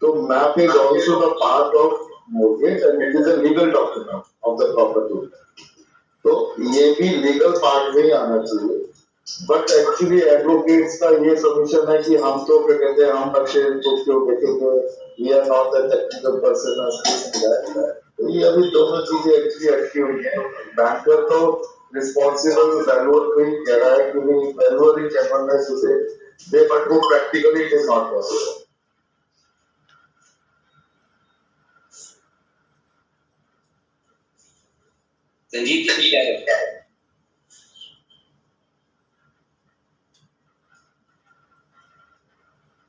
Speaker 5: तो map is also the part of mortgage and it is a legal document of the property. तो ये भी लीगल पार्ट में ही आना चाहिए। बट एक्चुअली एडवोकेट्स का ये सबमिशन है कि हम तो क्या कहते हैं, हम नक्शे को क्यों देखेंगे, we are not the technical person. तो ये अभी दोनों चीजें एक्चुअली अटकी हुई है। बैंकर तो रिस्पॉन्सिबल वैल्यूअर को ही कह रहा है कि वैल्यूअर ही जेन्युइननेस उसे दे, बट वो practically it is not possible.
Speaker 1: Sanjeev ji क्या है?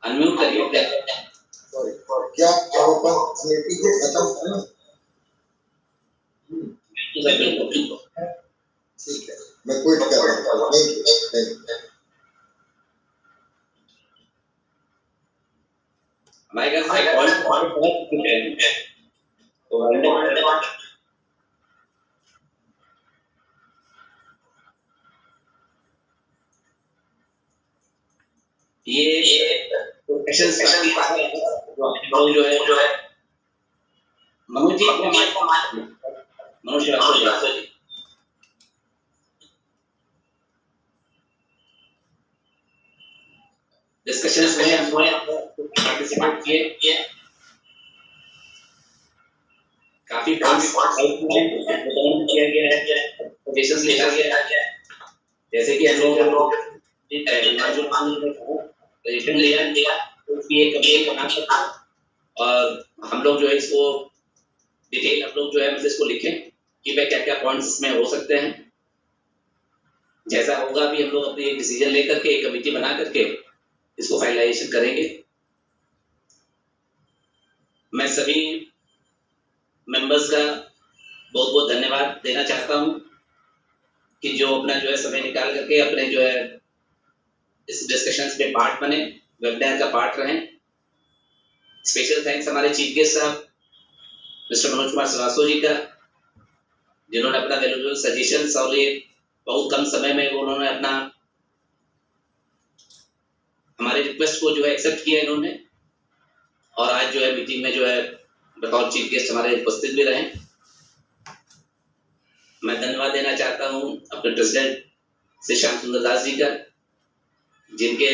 Speaker 1: अनम्यूट करिए।
Speaker 7: सॉरी, क्या आप अपन समिति को खत्म करना? ठीक है, मैं क्विट कर रहा हूँ।
Speaker 1: हमारे घर से बहुत कुछ है, तो ये क्वेश्चंस जो है मनोज जी मनोज जी डिस्कशंस में हमने पार्टिसिपेट किए, काफी किया गया है, सजेशंस लिखा गया है, जैसे कि हम लोग सजेशन लिया उसकी एक बना सकते, और हम लोग जो है इसको डिटेल हम लोग जो है मतलब इसको लिखें कि भाई क्या क्या पॉइंट्स इसमें हो सकते हैं। जैसा होगा भी हम लोग अपनी एक डिसीजन लेकर के एक कमेटी बना करके इसको फाइनलाइजेशन करेंगे। मैं सभी मेंबर्स का बहुत बहुत धन्यवाद देना चाहता हूं कि जो अपना जो है समय निकाल करके अपने जो है इस डिस्कशंस में पार्ट बने, वेबिनार का पार्ट रहें। स्पेशल थैंक्स हमारे चीफ गेस्ट साहब मिस्टर मनोज कुमार श्रीवास्तव जी का, जिन्होंने अपना वैल्यूएबल सजेशंस और ये बहुत कम समय में उन्होंने अपना हमारे रिक्वेस्ट को जो है एक्सेप्ट किया इन्होंने, और आज जो है मीटिंग में जो है बतौर चीफ गेस्ट हमारे उपस्थित भी रहे। मैं धन्यवाद देना चाहता हूं अपने प्रेसिडेंट श्री श्याम सुंदर दास जी का, जिनके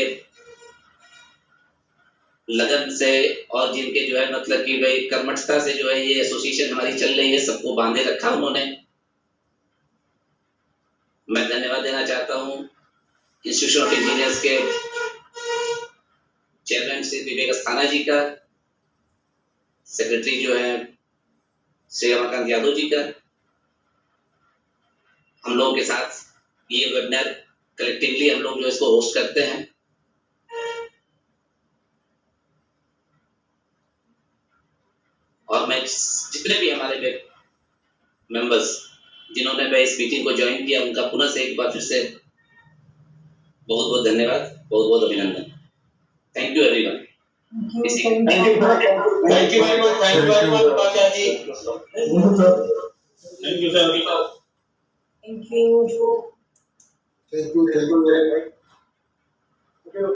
Speaker 1: लगन से और जिनके जो है मतलब कि भाई कर्मठता से जो है ये एसोसिएशन हमारी चल रही है, सबको बांधे रखा उन्होंने। मैं धन्यवाद देना चाहता हूं इंस्टीट्यूशन ऑफ इंजीनियर्स के चेयरमैन श्री विवेक अस्थाना जी का, सेक्रेटरी जो है श्री रमाकांत यादव जी का। हम लोगों के साथ ये वेबिनार कलेक्टिवली हम लोग जो इसको होस्ट करते हैं। और मैं जितने भी हमारे मेंबर्स जिन्होंने इस मीटिंग को ज्वाइन किया, उनका पुनः से एक बार फिर से बहुत बहुत धन्यवाद, बहुत बहुत अभिनंदन। Thank you everyone.
Speaker 10: Thank you very much, Badshah ji.
Speaker 11: Thank you.
Speaker 8: Thank you very much.